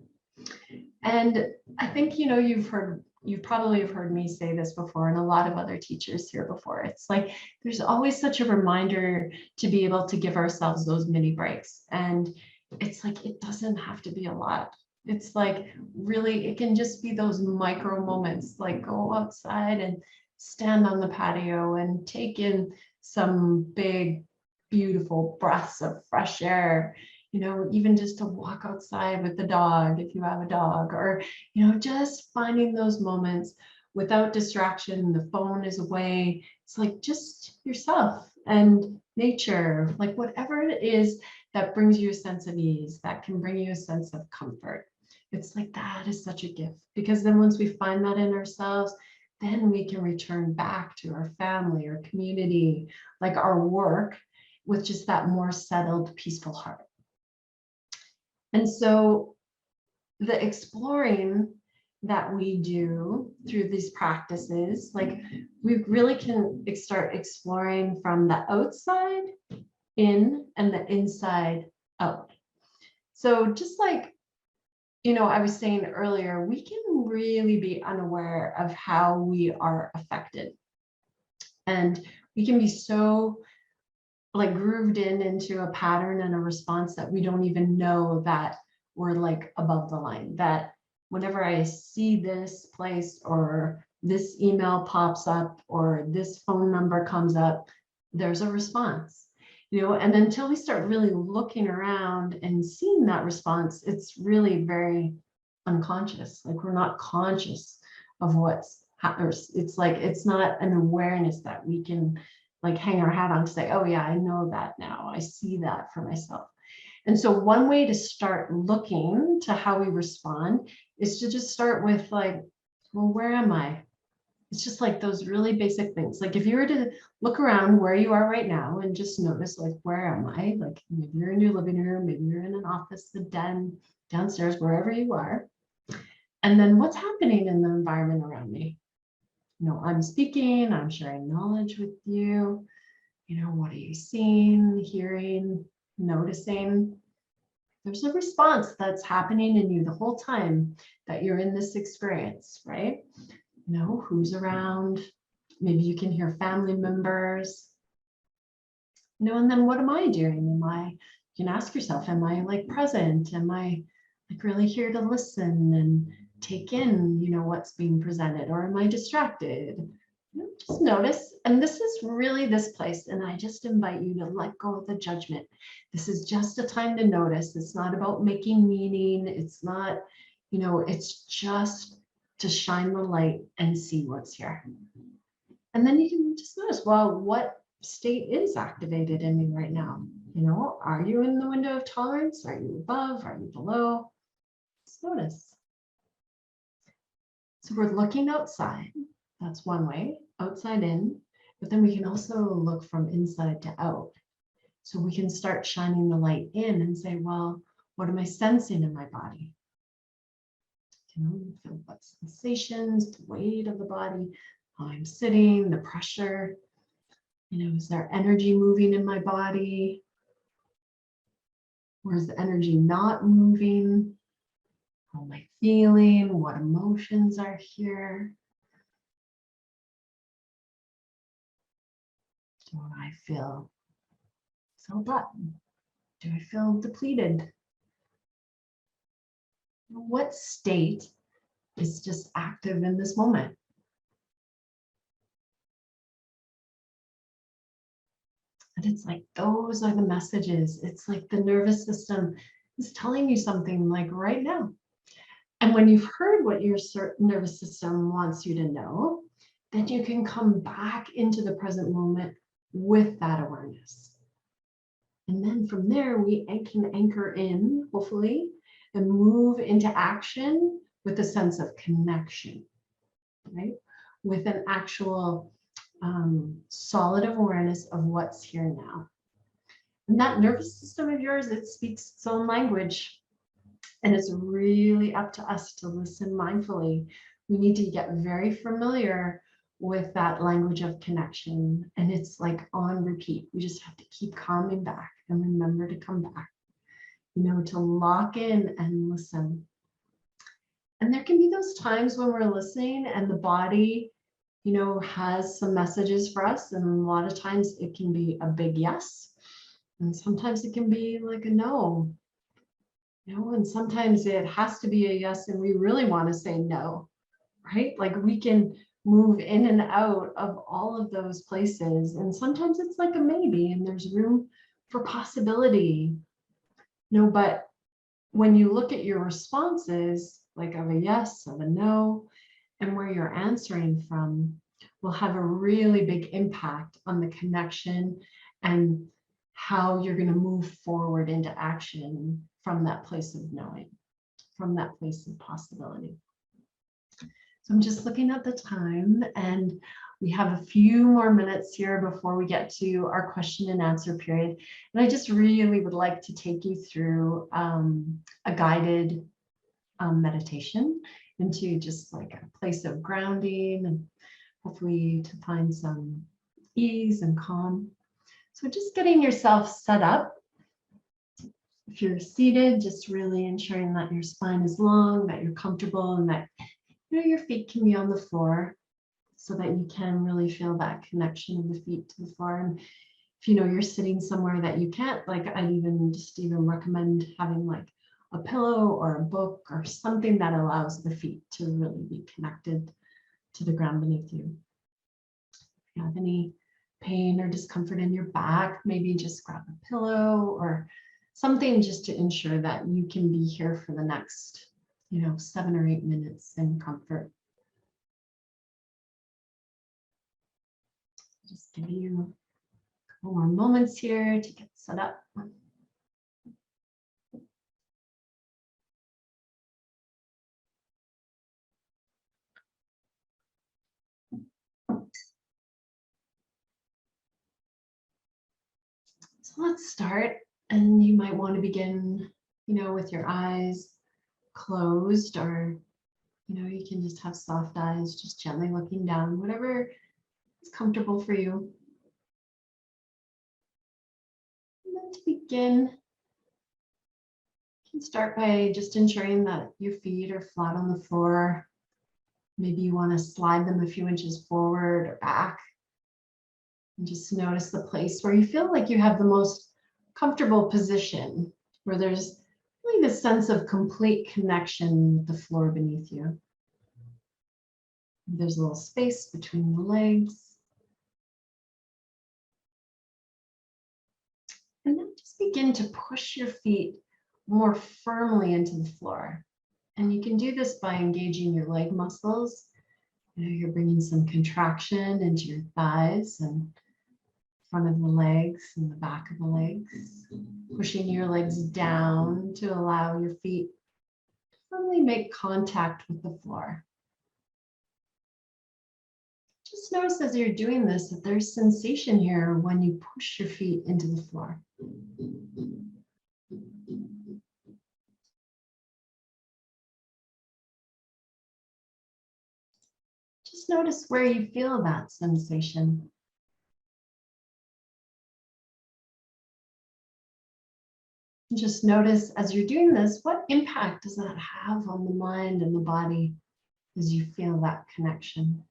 And I think, you know, you probably have heard me say this before, and a lot of other teachers here before. It's like there's always such a reminder to be able to give ourselves those mini breaks. And it's like it doesn't have to be a lot. It's like really, it can just be those micro moments, like go outside and stand on the patio and take in some big, beautiful breaths of fresh air. You know, even just to walk outside with the dog, if you have a dog, or, you know, just finding those moments without distraction. The phone is away. It's like just yourself and nature, like whatever it is that brings you a sense of ease, that can bring you a sense of comfort. It's like that is such a gift, because then once we find that in ourselves, then we can return back to our family or community, like our work, with just that more settled, peaceful heart. And so the exploring that we do through these practices, like we really can start exploring from the outside in and the inside out. So just like, I was saying earlier, we can really be unaware of how we are affected. And we can be so like grooved into a pattern and a response that we don't even know that we're like above the line, that whenever I see this place or this email pops up or this phone number comes up, there's a response, and until we start really looking around and seeing that response, it's really very unconscious. Like we're not conscious of what's happening. It's like, it's not an awareness that we can like hang our hat on to say, oh yeah, I know that now. I see that for myself. And so one way to start looking to how we respond is to just start with like, well, where am I? It's just like those really basic things. Like if you were to look around where you are right now and just notice, like, where am I? Like maybe you're in your living room, maybe you're in an office, the den, downstairs, wherever you are. And then what's happening in the environment around me? I'm speaking, I'm sharing knowledge with you. What are you seeing, hearing, noticing? There's a response that's happening in you the whole time that you're in this experience, right? Who's around? Maybe you can hear family members. And then what am I doing? You can ask yourself, am I like present? Am I like really here to listen and take in, what's being presented? Or am I distracted? Just notice. And this is really this place. And I just invite you to let go of the judgment. This is just a time to notice. It's not about making meaning. It's not, it's just to shine the light and see what's here. And then you can just notice, well, what state is activated in me right now? Are you in the window of tolerance? Are you above? Are you below? Just notice. So we're looking outside. That's one way, outside in. But then we can also look from inside to out. So we can start shining the light in and say, well, what am I sensing in my body? Feel what sensations, the weight of the body, how I'm sitting, the pressure. Is there energy moving in my body? Or is the energy not moving? How am I feeling? What emotions are here? Do I feel filled up? Do I feel depleted? What state is just active in this moment? And it's like, those are the messages. It's like the nervous system is telling you something like right now. And when you've heard what your nervous system wants you to know, then you can come back into the present moment with that awareness. And then from there, we can anchor in, hopefully, and move into action with a sense of connection, right? With an actual solid awareness of what's here now. And that nervous system of yours, it speaks its own language. And it's really up to us to listen mindfully. We need to get very familiar with that language of connection. And it's like on repeat. We just have to keep coming back and remember to come back, to lock in and listen. And there can be those times when we're listening and the body, has some messages for us. And a lot of times it can be a big yes. And sometimes it can be like a no. And sometimes it has to be a yes, and we really want to say no, right? Like we can move in and out of all of those places. And sometimes it's like a maybe, and there's room for possibility. But when you look at your responses, like of a yes, of a no, and where you're answering from, will have a really big impact on the connection and how you're going to move forward into action from that place of knowing, from that place of possibility. So I'm just looking at the time, and we have a few more minutes here before we get to our question and answer period. And I just really would like to take you through a guided meditation into just like a place of grounding and hopefully to find some ease and calm. So just getting yourself set up. If you're seated, just really ensuring that your spine is long, that you're comfortable, and that your feet can be on the floor so that you can really feel that connection of the feet to the floor. And if you're sitting somewhere that you can't, like I'd even recommend having like a pillow or a book or something that allows the feet to really be connected to the ground beneath you. If you have any pain or discomfort in your back, maybe just grab a pillow or something just to ensure that you can be here for the next 7 or 8 minutes in comfort. Just give you a couple more moments here to get set up. So let's start, and you might want to begin, with your eyes closed, or you can just have soft eyes, just gently looking down, whatever is comfortable for you. And then to begin, you can start by just ensuring that your feet are flat on the floor. Maybe you want to slide them a few inches forward or back. And just notice the place where you feel like you have the most comfortable position, where there's really this sense of complete connection with the floor beneath you. There's a little space between the legs. And then just begin to push your feet more firmly into the floor. And you can do this by engaging your leg muscles. You're bringing some contraction into your thighs and front of the legs and the back of the legs, pushing your legs down to allow your feet to firmly make contact with the floor. Just notice as you're doing this that there's sensation here when you push your feet into the floor. Just notice where you feel that sensation. And just notice as you're doing this, what impact does that have on the mind and the body as you feel that connection?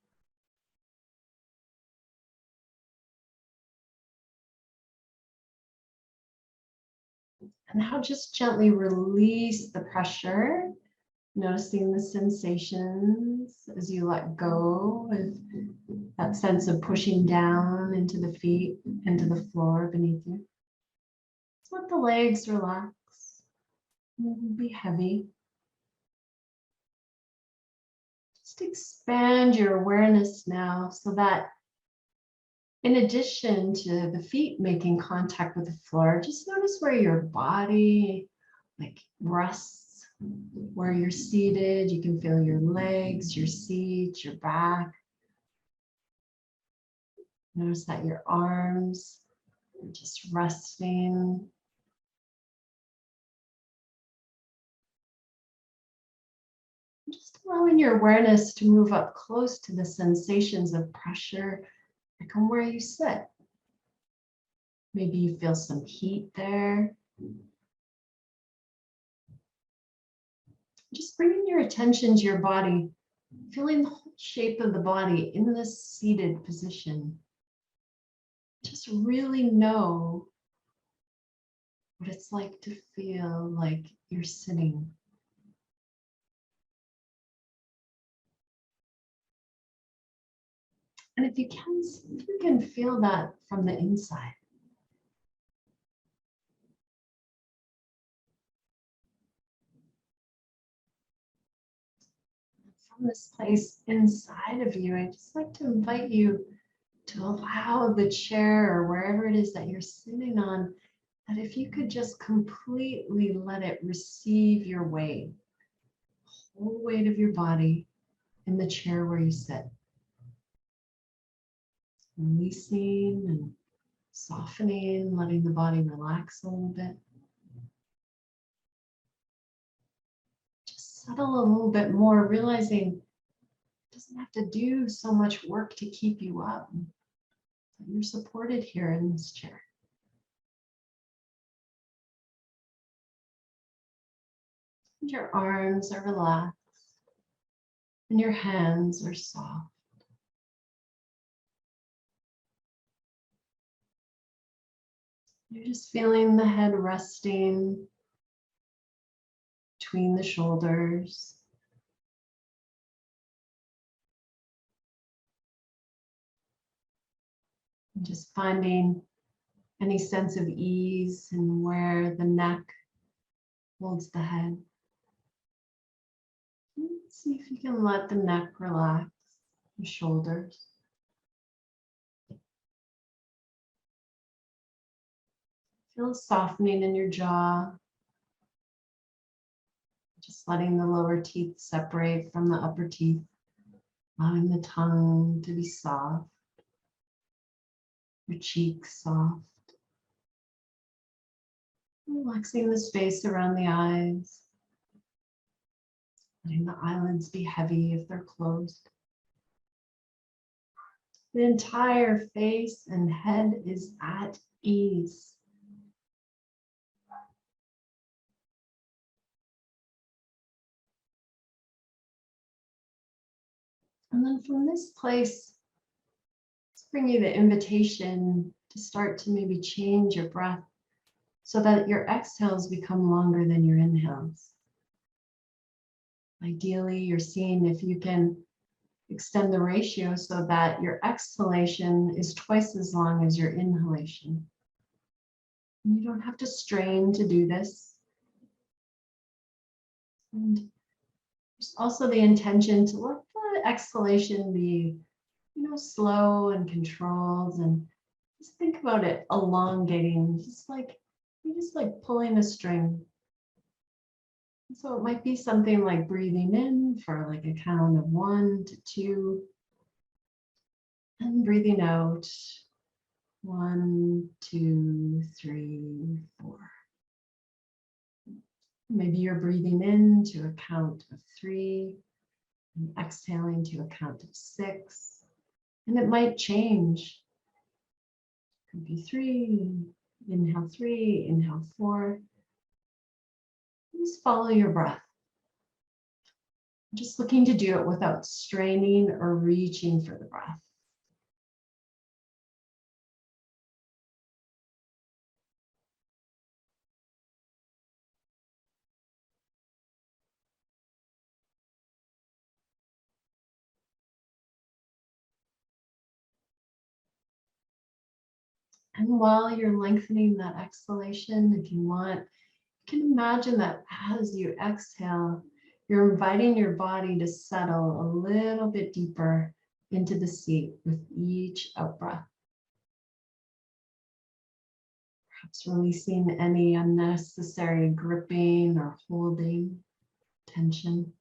And now just gently release the pressure, noticing the sensations as you let go of that sense of pushing down into the feet, into the floor beneath you. Just let the legs relax, be heavy. Just expand your awareness now so that in addition to the feet making contact with the floor, just notice where your body rests, where you're seated. You can feel your legs, your seat, your back. Notice that your arms are just resting. Just allowing your awareness to move up close to the sensations of pressure, like on where you sit. Maybe you feel some heat there. Just bringing your attention to your body, feeling the whole shape of the body in this seated position. Just really know what it's like to feel like you're sitting. And if you can feel that from the inside. From this place inside of you, I'd just like to invite you to allow the chair or wherever it is that you're sitting on, that if you could just completely let it receive your weight, the whole weight of your body in the chair where you sit. Releasing and softening, letting the body relax a little bit. Just settle a little bit more, realizing it doesn't have to do so much work to keep you up. You're supported here in this chair. And your arms are relaxed and your hands are soft. You're just feeling the head resting between the shoulders. And just finding any sense of ease in where the neck holds the head. See if you can let the neck relax, the shoulders. Feel a softening in your jaw. Just letting the lower teeth separate from the upper teeth, allowing the tongue to be soft, your cheeks soft. Relaxing the space around the eyes. Letting the eyelids be heavy if they're closed. The entire face and head is at ease. And then from this place, let's bring you the invitation to start to maybe change your breath so that your exhales become longer than your inhales. Ideally, you're seeing if you can extend the ratio so that your exhalation is twice as long as your inhalation. And you don't have to strain to do this. And there's also the intention to let the exhalation be, slow and controlled, and just think about it elongating, just like you're just like pulling a string. So it might be something like breathing in for like a count of 1 to 2, and breathing out 1, 2, 3, 4. Maybe you're breathing in to a count of 3 and exhaling to a count of 6, and it might change. It could be 3, inhale 4. Just follow your breath. Just looking to do it without straining or reaching for the breath. And while you're lengthening that exhalation, if you want, you can imagine that as you exhale, you're inviting your body to settle a little bit deeper into the seat with each out-breath. Perhaps releasing any unnecessary gripping or holding tension.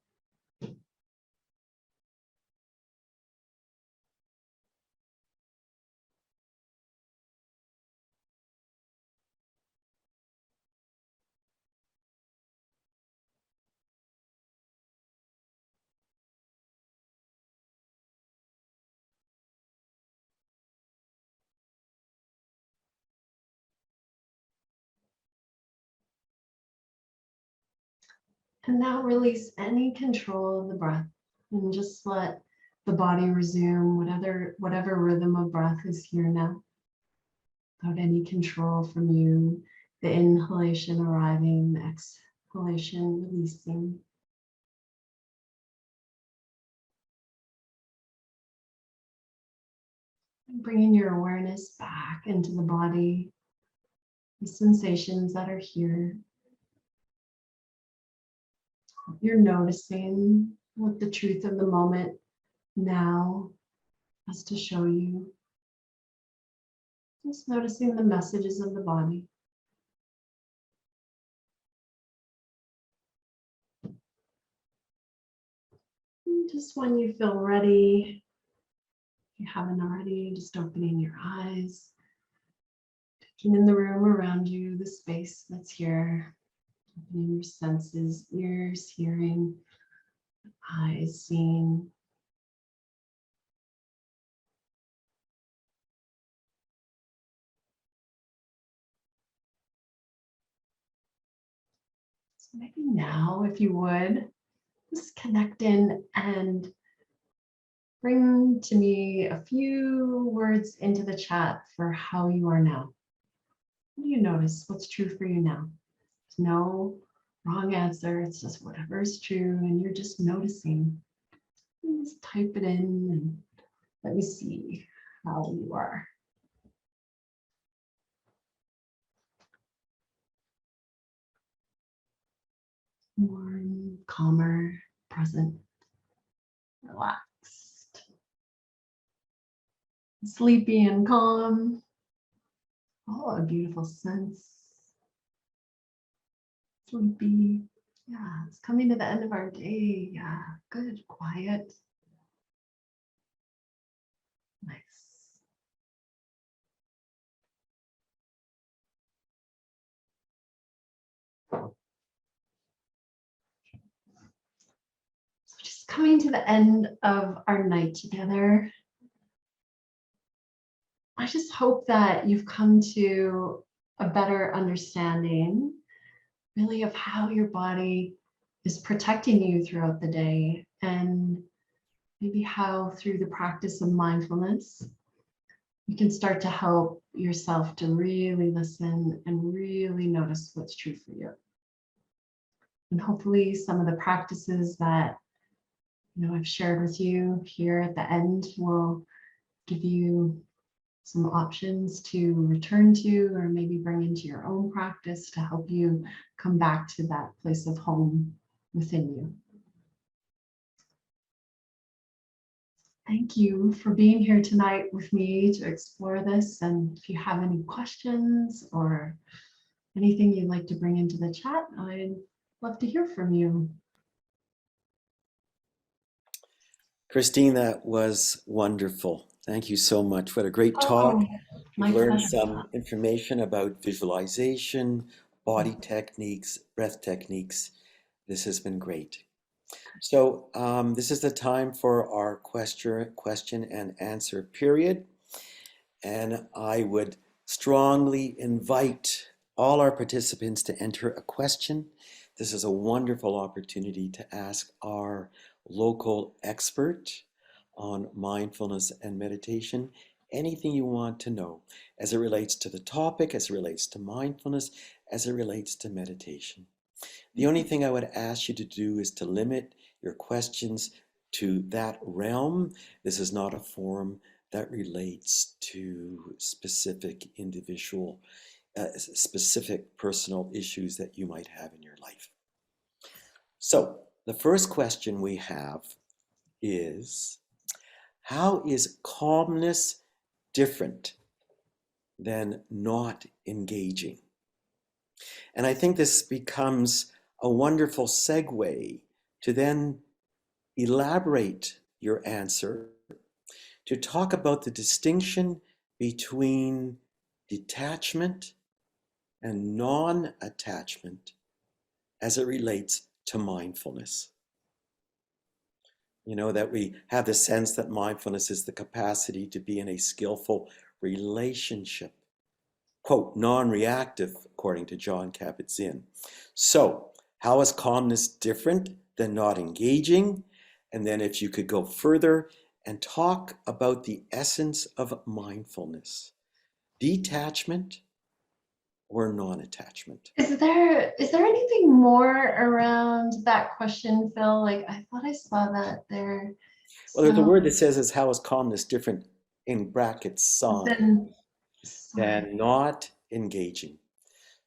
And now release any control of the breath and just let the body resume whatever rhythm of breath is here now. Without any control from you, the inhalation arriving, the exhalation releasing. And bringing your awareness back into the body, the sensations that are here. You're noticing what the truth of the moment now has to show you. Just noticing the messages of the body. And just when you feel ready, if you haven't already, just opening your eyes, taking in the room around you, the space that's here, opening your senses, ears, hearing, Eyes seen. So maybe now, if you would, just connect in and bring to me a few words into the chat for how you are now. What do you notice? What's true for you now? There's no wrong answer. It's just whatever is true, and you're just noticing. Just type it in and let me see how you are. Warm, calmer, present, relaxed, sleepy and calm. Oh, a beautiful sense. Sleepy. Yeah, it's coming to the end of our day. Yeah, good, quiet. Nice. So just coming to the end of our night together. I just hope that you've come to a better understanding, really, of how your body is protecting you throughout the day, and maybe how through the practice of mindfulness, you can start to help yourself to really listen and really notice what's true for you. And hopefully some of the practices that I've shared with you here at the end will give you some options to return to, or maybe bring into your own practice to help you come back to that place of home within you. Thank you for being here tonight with me to explore this. And if you have any questions or anything you'd like to bring into the chat, I'd love to hear from you. Christine, that was wonderful. Thank you so much. What a great talk. My We've learned pleasure. some information about visualization, body techniques, breath techniques. This has been great. So this is the time for our question and answer period. And I would strongly invite all our participants to enter a question. This is a wonderful opportunity to ask our local expert on mindfulness and meditation anything you want to know as it relates to the topic, as it relates to mindfulness, as it relates to meditation. The only thing I would ask you to do is to limit your questions to that realm. This is not a forum that relates to specific individual, specific personal issues that you might have in your life. So the first question we have is, how is calmness different than not engaging? And I think this becomes a wonderful segue to then elaborate your answer, to talk about the distinction between detachment and non-attachment as it relates to mindfulness. That we have the sense that mindfulness is the capacity to be in a skillful relationship, quote, non-reactive, according to Jon Kabat-Zinn. So, how is calmness different than not engaging? And then if you could go further and talk about the essence of mindfulness, detachment or non-attachment. Is there anything more around that question, Phil? Like, I thought I saw that there. Well, there's a word that says is how is calmness different in brackets sign than not engaging.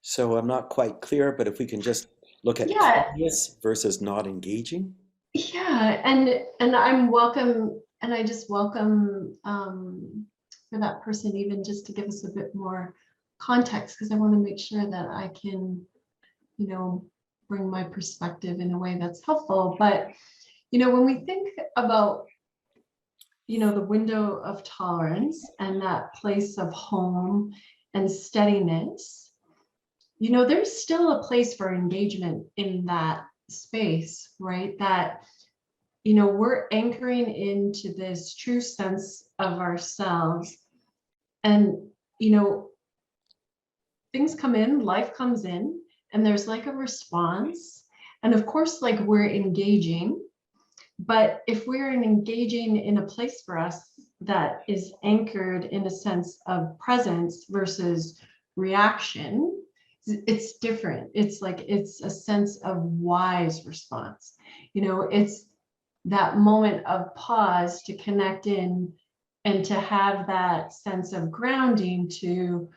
So I'm not quite clear, but if we can just look at calmness versus not engaging. Yeah, and I'm welcome, and I just welcome for that person even just to give us a bit more context, because I want to make sure that I can, bring my perspective in a way that's helpful. But, when we think about, the window of tolerance and that place of home and steadiness, there's still a place for engagement in that space, right? That we're anchoring into this true sense of ourselves. And, things come in, life comes in, and there's like a response. And of course, like we're engaging. But if we're engaging in a place for us that is anchored in a sense of presence versus reaction, it's different. It's like it's a sense of wise response. It's that moment of pause to connect in and to have that sense of grounding to,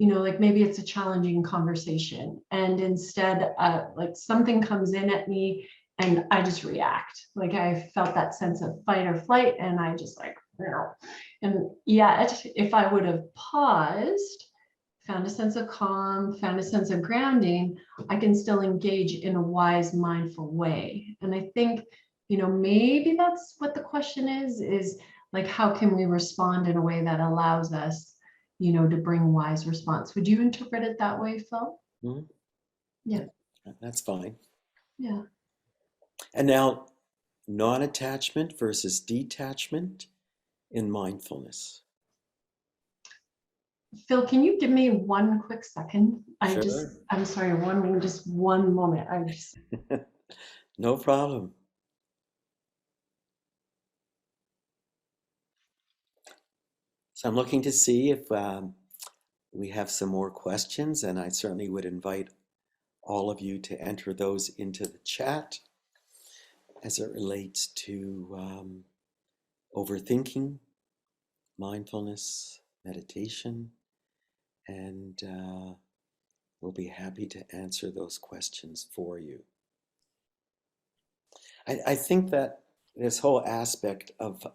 like maybe it's a challenging conversation. And instead, like something comes in at me and I just react. Like I felt that sense of fight or flight and I just like, and yet if I would have paused, found a sense of calm, found a sense of grounding, I can still engage in a wise, mindful way. And I think, maybe that's what the question is like, how can we respond in a way that allows us, to bring wise response? Would you interpret it that way, Phil? Mhm. Yeah. That's fine. Yeah. And now, non-attachment versus detachment in mindfulness. Phil, can you give me one quick second? Sure. I'm sorry, just one moment. No problem. So I'm looking to see if we have some more questions, and I certainly would invite all of you to enter those into the chat as it relates to overthinking, mindfulness, meditation, and we'll be happy to answer those questions for you. I think that this whole aspect of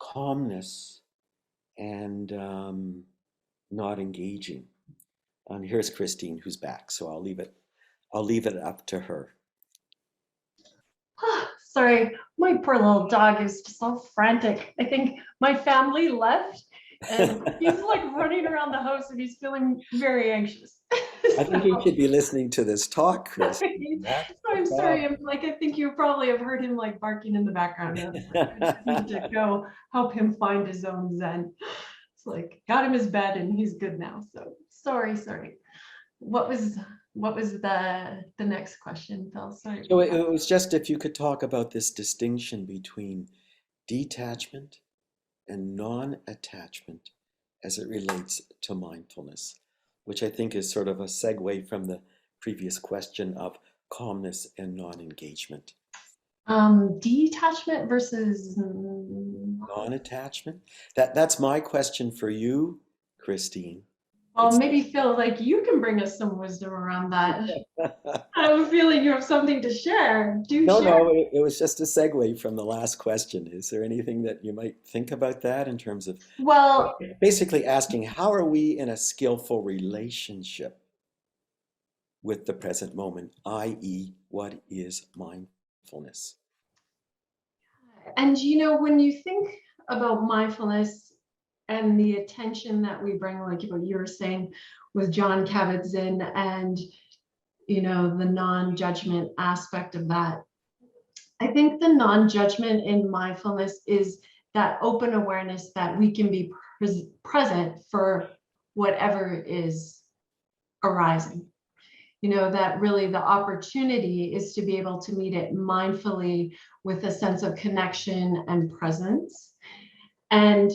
calmness and not engaging. And here's Christine, who's back, so I'll leave it up to her. Sorry, my poor little dog is just so frantic. I think my family left and he's like running around the house and he's feeling very anxious. I think you should be listening to this talk, Chris. I'm sorry. I think you probably have heard him like barking in the background. And I just need to go help him find his own zen. It's like got him his bed and he's good now. So sorry. What was the next question, Phil? Sorry. So it was just if you could talk about this distinction between detachment and non-attachment as it relates to mindfulness, which I think is sort of a segue from the previous question of calmness and non-engagement. Detachment versus Non-attachment? That's my question for you, Christine. well, maybe Phil, like you can bring us some wisdom around that. I have a feeling you have something to share. Do share. No, it was just a segue from the last question. Is there anything that you might think about that in terms of basically asking how are we in a skillful relationship with the present moment, i.e., what is mindfulness? And when you think about mindfulness and the attention that we bring, like what you were saying with John Kabat-Zinn and the non-judgment aspect of that, I think the non-judgment in mindfulness is that open awareness that we can be present for whatever is arising. That really the opportunity is to be able to meet it mindfully with a sense of connection and presence. And,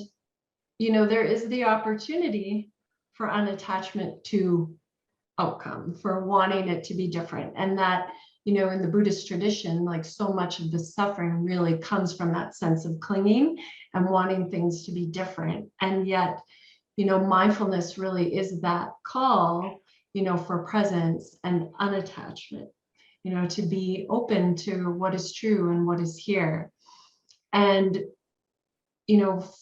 there is the opportunity for unattachment to outcome, for wanting it to be different. And that, in the Buddhist tradition, like so much of the suffering really comes from that sense of clinging and wanting things to be different. And yet, mindfulness really is that call, for presence and unattachment, to be open to what is true and what is here. And,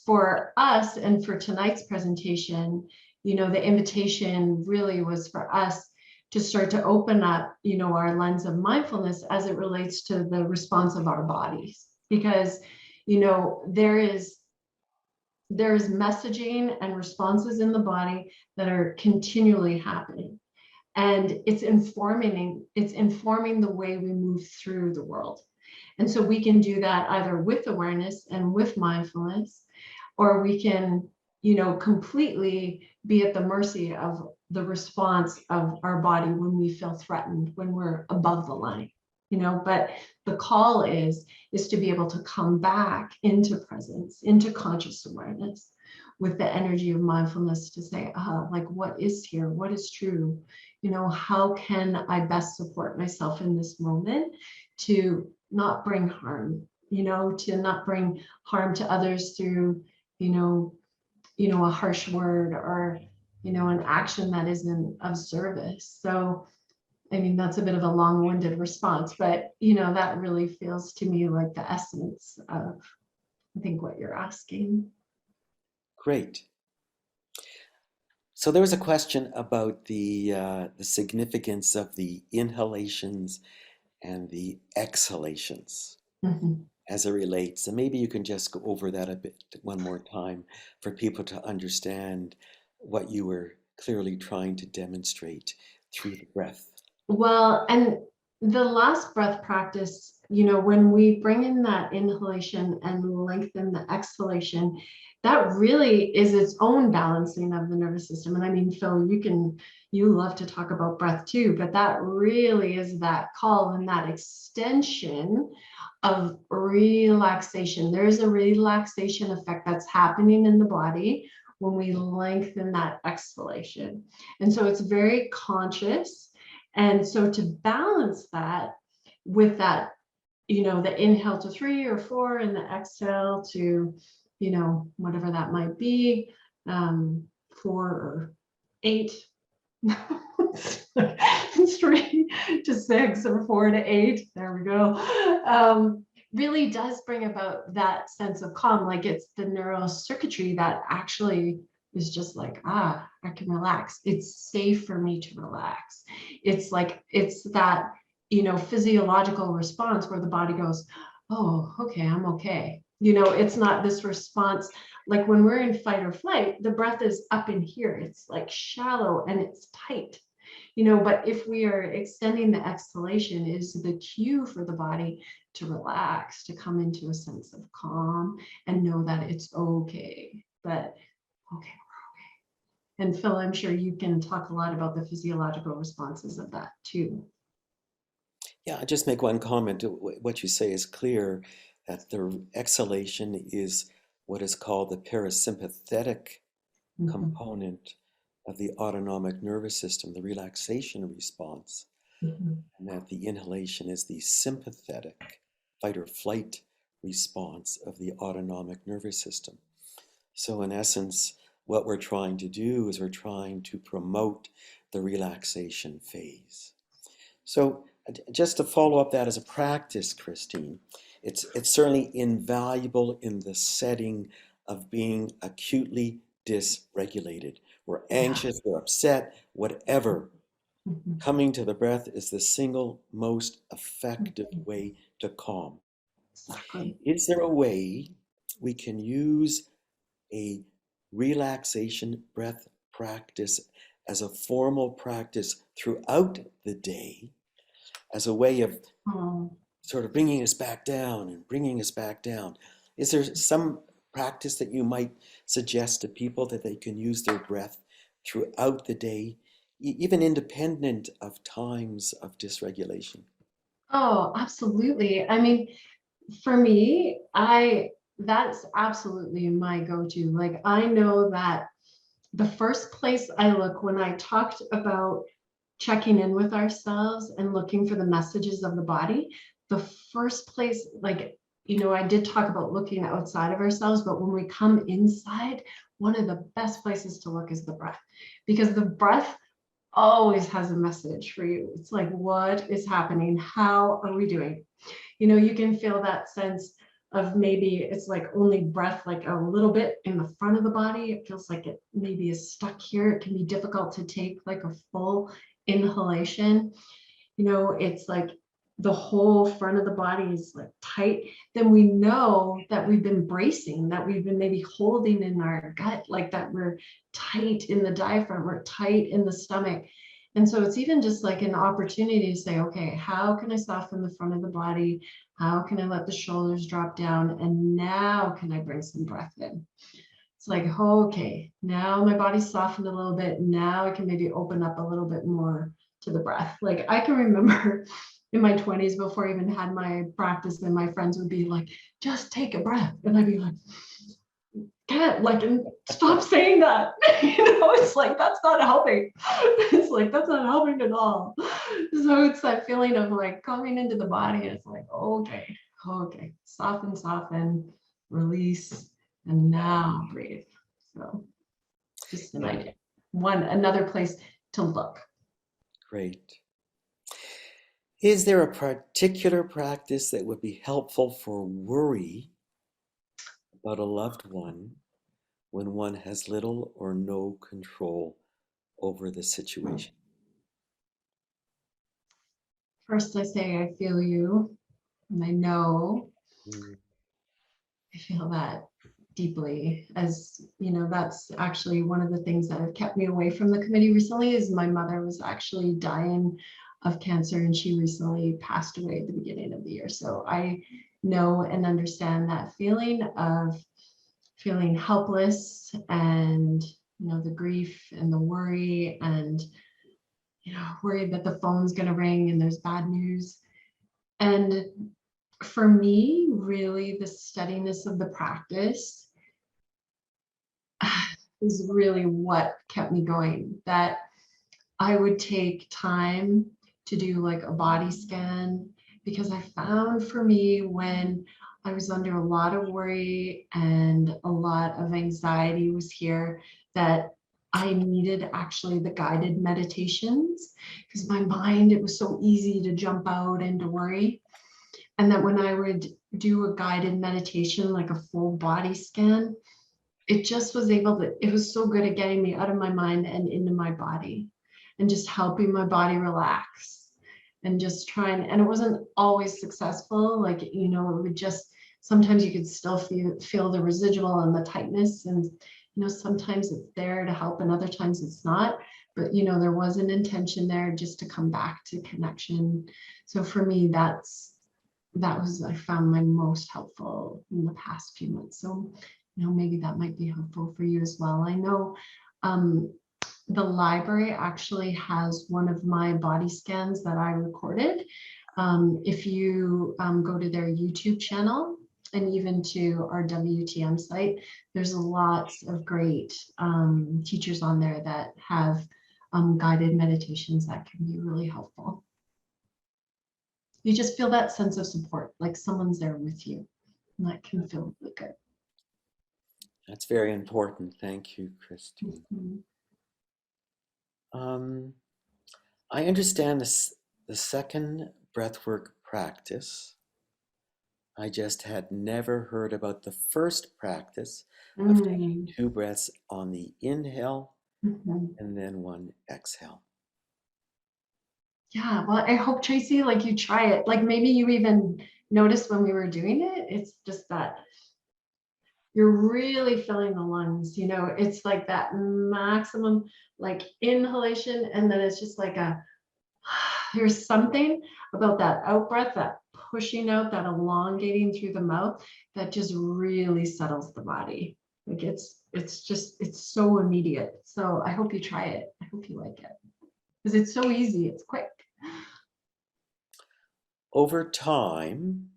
for us and for tonight's presentation, the invitation really was for us to start to open up, our lens of mindfulness as it relates to the response of our bodies. Because, there's messaging and responses in the body that are continually happening. and it's informing the way we move through the world. And so we can do that either with awareness and with mindfulness, or we can, completely be at the mercy of the response of our body when we feel threatened, when we're above the line. But the call is to be able to come back into presence, into conscious awareness, with the energy of mindfulness, to say, like, what is here? What is true? How can I best support myself in this moment to not bring harm, to not bring harm to others through, a harsh word, or, an action that isn't of service. So, I mean, that's a bit of a long-winded response, but, that really feels to me like the essence of, I think, what you're asking. Great. So there was a question about the significance of the inhalations and the exhalations Mhm. as it relates. And maybe you can just go over that a bit one more time for people to understand what you were clearly trying to demonstrate through the breath. Well, and the last breath practice, when we bring in that inhalation and lengthen the exhalation, that really is its own balancing of the nervous system. And I mean, Phil, you love to talk about breath too, but that really is that call and that extension of relaxation. There's a relaxation effect that's happening in the body when we lengthen that exhalation. And so it's very conscious. And so to balance that with that, the inhale to 3 or 4 and the exhale to, whatever that might be, 4 or 8, 3 to 6 or 4 to 8. There we go. Really does bring about that sense of calm. Like, it's the neural circuitry that actually is just like, I can relax. It's safe for me to relax. It's like, it's that, physiological response where the body goes, oh, okay, I'm okay. It's not this response like when we're in fight or flight, the breath is up in here. It's like shallow and it's tight. But if we are extending the exhalation, is the cue for the body to relax, to come into a sense of calm and know that it's okay. But okay, we're okay. And Phil, I'm sure you can talk a lot about the physiological responses of that too. Yeah, I'll just make one comment. What you say is clear, that the exhalation is what is called the parasympathetic Mhm, component of the autonomic nervous system, the relaxation response, mhm. and that the inhalation is the sympathetic fight or flight response of the autonomic nervous system. So, in essence, what we're trying to do is we're trying to promote the relaxation phase. So, just to follow up that as a practice, Christine, it's certainly invaluable in the setting of being acutely dysregulated. We're Yeah. anxious, we're upset, whatever. Mhm, Coming to the breath is the single most effective mhm. way to calm. Exactly. Is there a way we can use a relaxation breath practice as a formal practice throughout the day, as a way of Oh. sort of bringing us back down and bringing us back down? Is there some practice that you might suggest to people that they can use their breath throughout the day, even independent of times of dysregulation? Oh, absolutely. I mean, for me, that's absolutely my go-to. Like, I know that the first place I look when I talked about checking in with ourselves and looking for the messages of the body, the first place, like, I did talk about looking outside of ourselves, but when we come inside, one of the best places to look is the breath, because the breath always has a message for you. It's like, what is happening? How are we doing? You can feel that sense of, maybe it's like only breath, like a little bit in the front of the body. It feels like it maybe is stuck here. It can be difficult to take like a full inhalation. It's like the whole front of the body is like tight. Then we know that we've been bracing, that we've been maybe holding in our gut, like that we're tight in the diaphragm, we're tight in the stomach. And so it's even just like an opportunity to say, okay, how can I soften the front of the body? How can I let the shoulders drop down? And now can I bring some breath in? It's like, okay, now my body's softened a little bit. Now I can maybe open up a little bit more to the breath. Like I can remember in my 20s before I even had my practice, and my friends would be like, just take a breath. And I'd be like, can't like and stop saying that. It's like that's not helping. It's like that's not helping at all. So it's that feeling of like coming into the body. It's like, okay, soften, release, and now breathe. So just an idea. Another place to look. Great. Is there a particular practice that would be helpful for worry about a loved one when one has little or no control over the situation? First, I say, I feel you, and I know. Mm. I feel that deeply. As you know, that's actually one of the things that have kept me away from the committee recently. Is my mother was actually dying of cancer, and she recently passed away at the beginning of the year. So I know and understand that feeling of feeling helpless, and the grief and the worry, and worried that the phone's going to ring and there's bad news. And for me, really, the steadiness of the practice is really what kept me going. That I would take time to do like a body scan, because I found for me when I was under a lot of worry and a lot of anxiety was here, that I needed actually the guided meditations, because my mind, it was so easy to jump out into worry. And that when I would do a guided meditation, like a full body scan, it just was it was so good at getting me out of my mind and into my body, and just helping my body relax, and just trying. And it wasn't always successful. Like, it would just, sometimes you could still feel the residual and the tightness. And, sometimes it's there to help and other times it's not. But, there was an intention there just to come back to connection. So for me, that was, I found, my most helpful in the past few months. So, maybe that might be helpful for you as well. I know the library actually has one of my body scans that I recorded. If you go to their YouTube channel and even to our WTM site, there's lots of great teachers on there that have guided meditations that can be really helpful. You just feel that sense of support, like someone's there with you, and that can feel really good. That's very important. Thank you, Christine. Mm-hmm. I understand the second breathwork practice. I just had never heard about the first practice of taking 2 breaths on the inhale and then 1 exhale. Yeah, well, I hope, Tracy, like you try it. Like maybe you even noticed when we were doing it, it's just that you're really filling the lungs. It's like that maximum like inhalation, and then it's just like there's something about that out breath, that pushing out, that elongating through the mouth, that just really settles the body. Like it's so immediate. So I hope you try it. I hope you like it, because it's so easy. It's quick. Over time,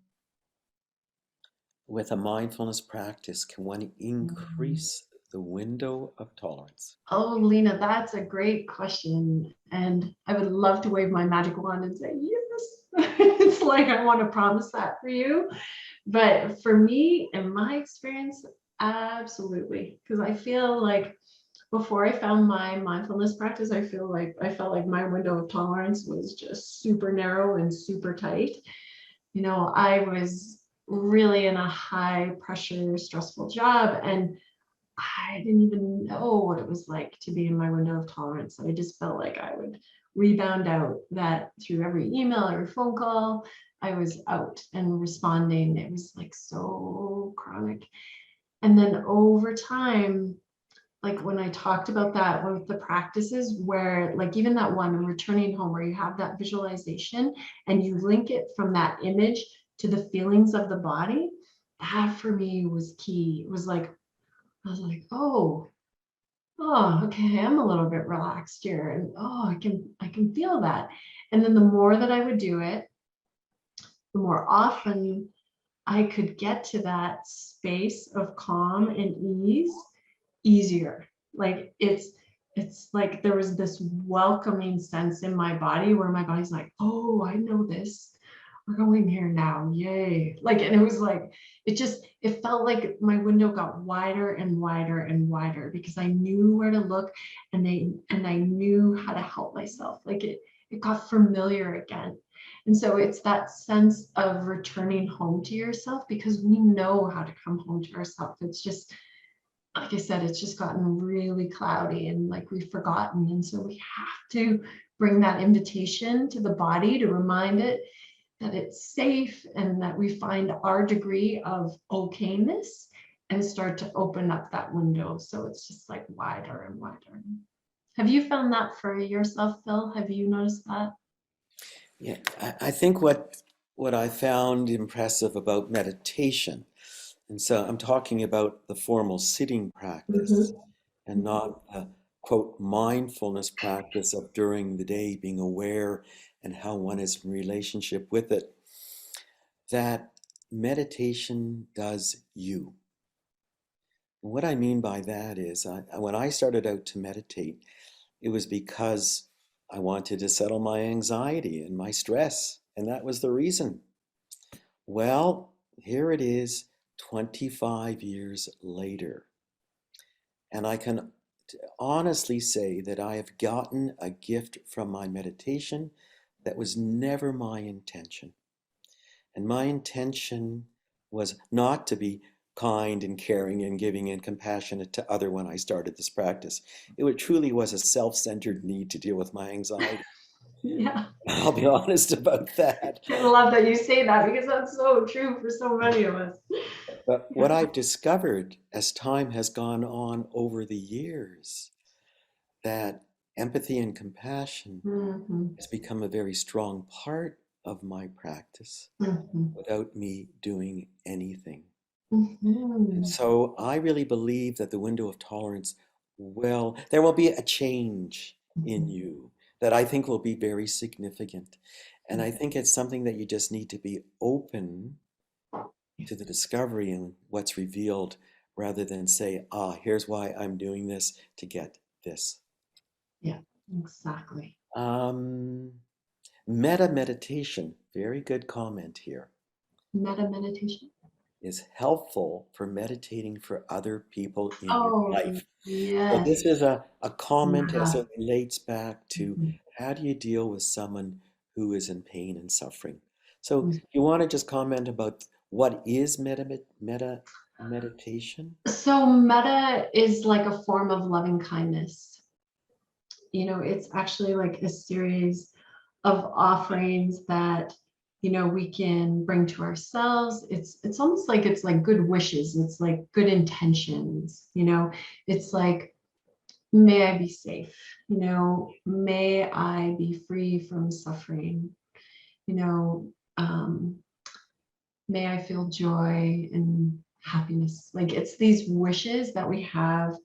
with a mindfulness practice, can one increase the window of tolerance? Oh, Lena, that's a great question. And I would love to wave my magic wand and say, yes. It's like I want to promise that for you. But for me, in my experience, absolutely. Because I feel like before I found my mindfulness practice, I felt like my window of tolerance was just super narrow and super tight. I was really in a high pressure, stressful job, and I didn't even know what it was like to be in my window of tolerance. I just felt like I would rebound out, that through every email, every phone call, I was out and responding. It was like so chronic. And then over time, like when I talked about that, one of the practices where like even that one returning home, where you have that visualization and you link it from that image to the feelings of the body, that for me was key. It was like, I was like, oh, okay, I'm a little bit relaxed here. And I can feel that. And then the more that I would do it, the more often I could get to that space of calm and ease easier. Like it's like there was this welcoming sense in my body where my body's like, oh, I know this. We're going here now. Yay. Like, and it was like, it felt like my window got wider and wider and wider because I knew where to look and I knew how to help myself. Like it got familiar again. And so it's that sense of returning home to yourself because we know how to come home to ourselves. It's just, like I said, it's just gotten really cloudy and like we've forgotten. And so we have to bring that invitation to the body to remind it that it's safe and that we find our degree of okayness and start to open up that window. So it's just like wider and wider. Have you found that for yourself, Phil? Have you noticed that? Yeah, I think what I found impressive about meditation, and so I'm talking about the formal sitting practice Mhm. and not the quote mindfulness practice of during the day being aware and how one is in relationship with it, that meditation does you. And what I mean by that is when I started out to meditate, it was because I wanted to settle my anxiety and my stress, and that was the reason. Well, here it is 25 years later, and I can honestly say that I have gotten a gift from my meditation that was never my intention. And my intention was not to be kind and caring and giving and compassionate to other when I started this practice. Truly was a self-centered need to deal with my anxiety. Yeah. I'll be honest about that. I love that you say that because that's so true for so many of us. But what I've discovered as time has gone on over the years, that empathy and compassion Mhm. has become a very strong part of my practice Mhm. without me doing anything. And Mhm. so I really believe that the window of tolerance, well, there will be a change in Mhm. you that I think will be very significant. And I think it's something that you just need to be open to the discovery and what's revealed rather than say, here's why I'm doing this to get this. Yeah, exactly. Um, Meta meditation, very good comment here, Meta meditation. is helpful for meditating for other people in your Oh, life. So yes. this is a comment as Meta. it relates back to Mhm. how do you deal with someone who is in pain and suffering. So you want to just comment about what is meta meditation? So meta is like a form of loving kindness. It's actually like a series of offerings that we can bring to ourselves. It's almost like it's like good wishes. It's like good intentions. It's like, may I be safe. May I be free from suffering. you know um may I feel joy and happiness. Like it's these wishes that we have,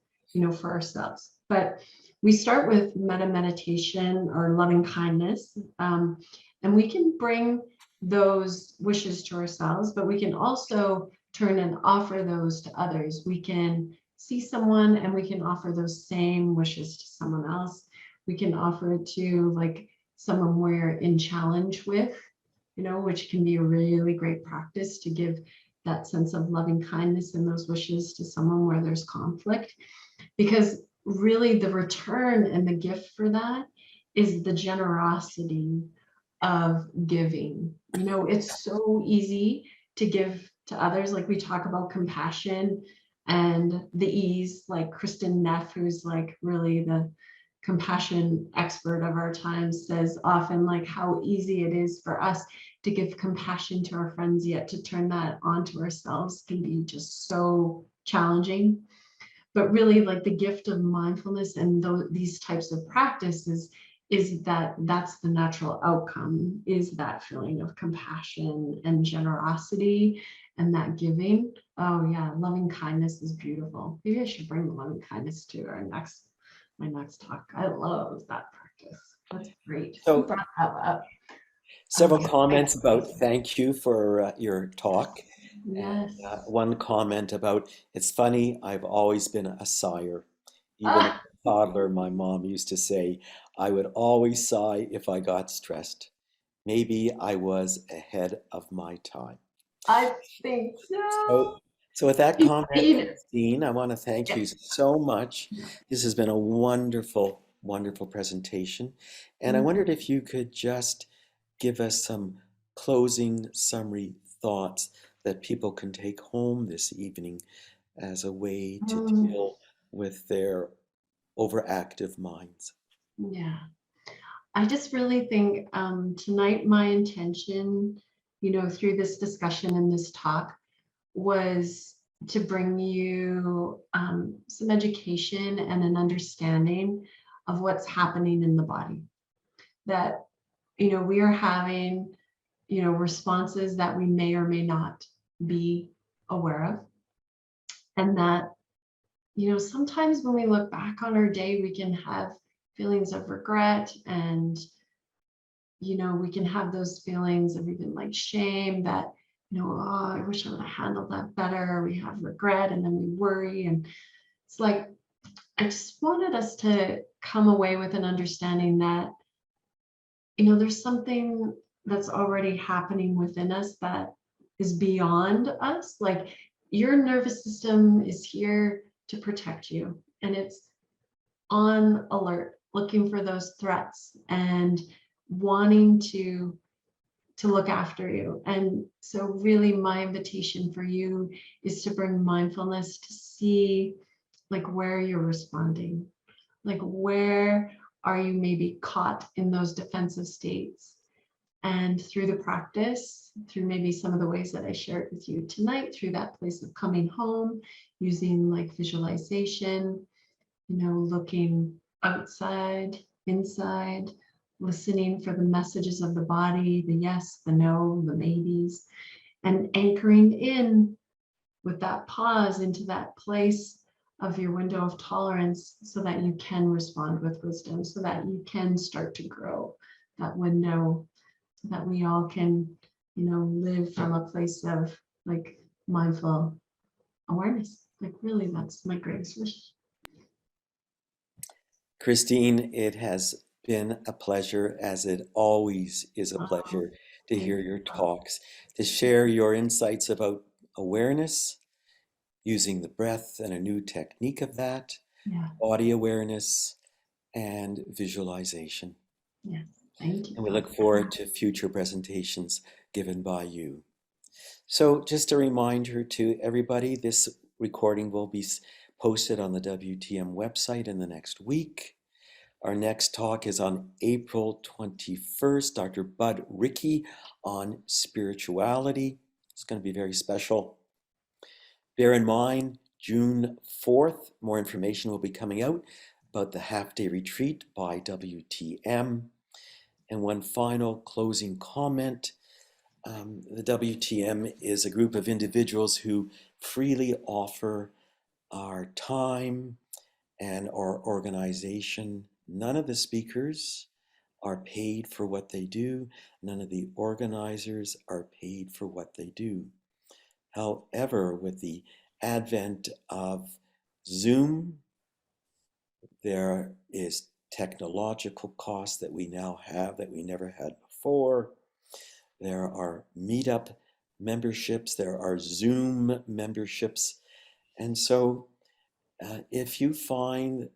for ourselves. But we start with meta meditation or loving kindness, and we can bring those wishes to ourselves, but we can also turn and offer those to others. We can see someone and we can offer those same wishes to someone else. We can offer it to like someone we're in challenge with, which can be a really great practice to give that sense of loving kindness and those wishes to someone where there's conflict. Because really, the return and the gift for that is the generosity of giving. It's so easy to give to others. Like we talk about compassion and the ease, like Kristen Neff, who's like really the compassion expert of our time, says often like how easy it is for us to give compassion to our friends, yet to turn that onto ourselves can be just so challenging. but really like the gift of mindfulness and these types of practices is that that's the natural outcome, is that feeling of compassion and generosity and that giving. Oh yeah, loving kindness is beautiful. Maybe I should bring the loving kindness to my next talk. I love that practice. That's great. Who So brought that up? several Okay. comments about thank you for your talk. And Yes. one comment about, it's funny, I've always been a sire. Even as Ah, a toddler, my mom used to say, I would always sigh if I got stressed. Maybe I was ahead of my time. I think so. So, so with that You, comment, you, Christine, I want to thank you yeah. so much. This has been a wonderful, wonderful presentation. And I wondered if you could just give us some closing summary thoughts that people can take home this evening as a way to Mm, deal with their overactive minds. yeah. I just really think tonight my intention, through this discussion and this talk was to bring you some education and an understanding of what's happening in the body. That, we are having, responses that we may or may not be aware of. And that, sometimes when we look back on our day, we can have feelings of regret and we can have those feelings of even like shame that, oh, I wish I would have handled that better. We have regret and then we worry. And it's like, I just wanted us to come away with an understanding that, there's something that's already happening within us that is beyond us. Like your nervous system is here to protect you and it's on alert, looking for those threats and wanting to look after you. And so really my invitation for you is to bring mindfulness to see like where you're responding, like where are you maybe caught in those defensive states. And through the practice, through maybe some of the ways that I shared with you tonight, through that place of coming home, using like visualization, looking outside, inside, listening for the messages of the body, the yes, the no, the maybes, and anchoring in with that pause into that place of your window of tolerance so that you can respond with wisdom, so that you can start to grow that window, so that we all can, live from a place of like mindful awareness. Like really, that's my greatest wish. Christine, it has been a pleasure, as it always is a Oh, pleasure to thank hear you. your talks, to share your insights about awareness, using the breath and a new technique of that, Yeah. body awareness, and visualization. Yes, thank you. And we look forward to future presentations given by you. So just a reminder to everybody, this recording will be posted on the WTM website in the next week. Our next talk is on April 21st, Dr. Bud Rickey on spirituality. It's going to be very special. Bear in mind, June 4th, more information will be coming out about the half-day retreat by WTM. And one final closing comment. The WTM is a group of individuals who freely offer our time and our organization. None of the speakers are paid for what they do. None of the organizers are paid for what they do. However, with the advent of Zoom, there is technological costs that we now have that we never had before. There are meetup memberships, there are Zoom memberships. And so if you find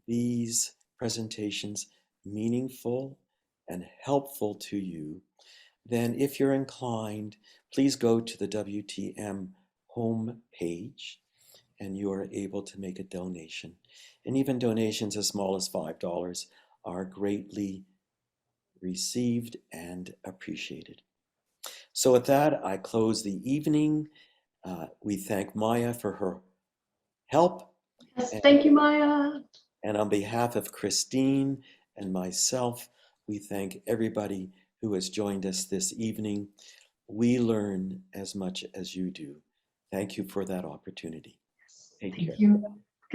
these presentations meaningful and helpful to you, then if you're inclined, please go to the WTM home page and you are able to make a donation. And even donations as small as $5 are greatly received and appreciated. So with that, I close the evening. We thank Maya for her help, Yes, And, thank you, Maya. and on behalf of Christine and myself, we thank everybody who has joined us this evening. We learn as much as you do. Thank you for that opportunity. Take Thank care. you.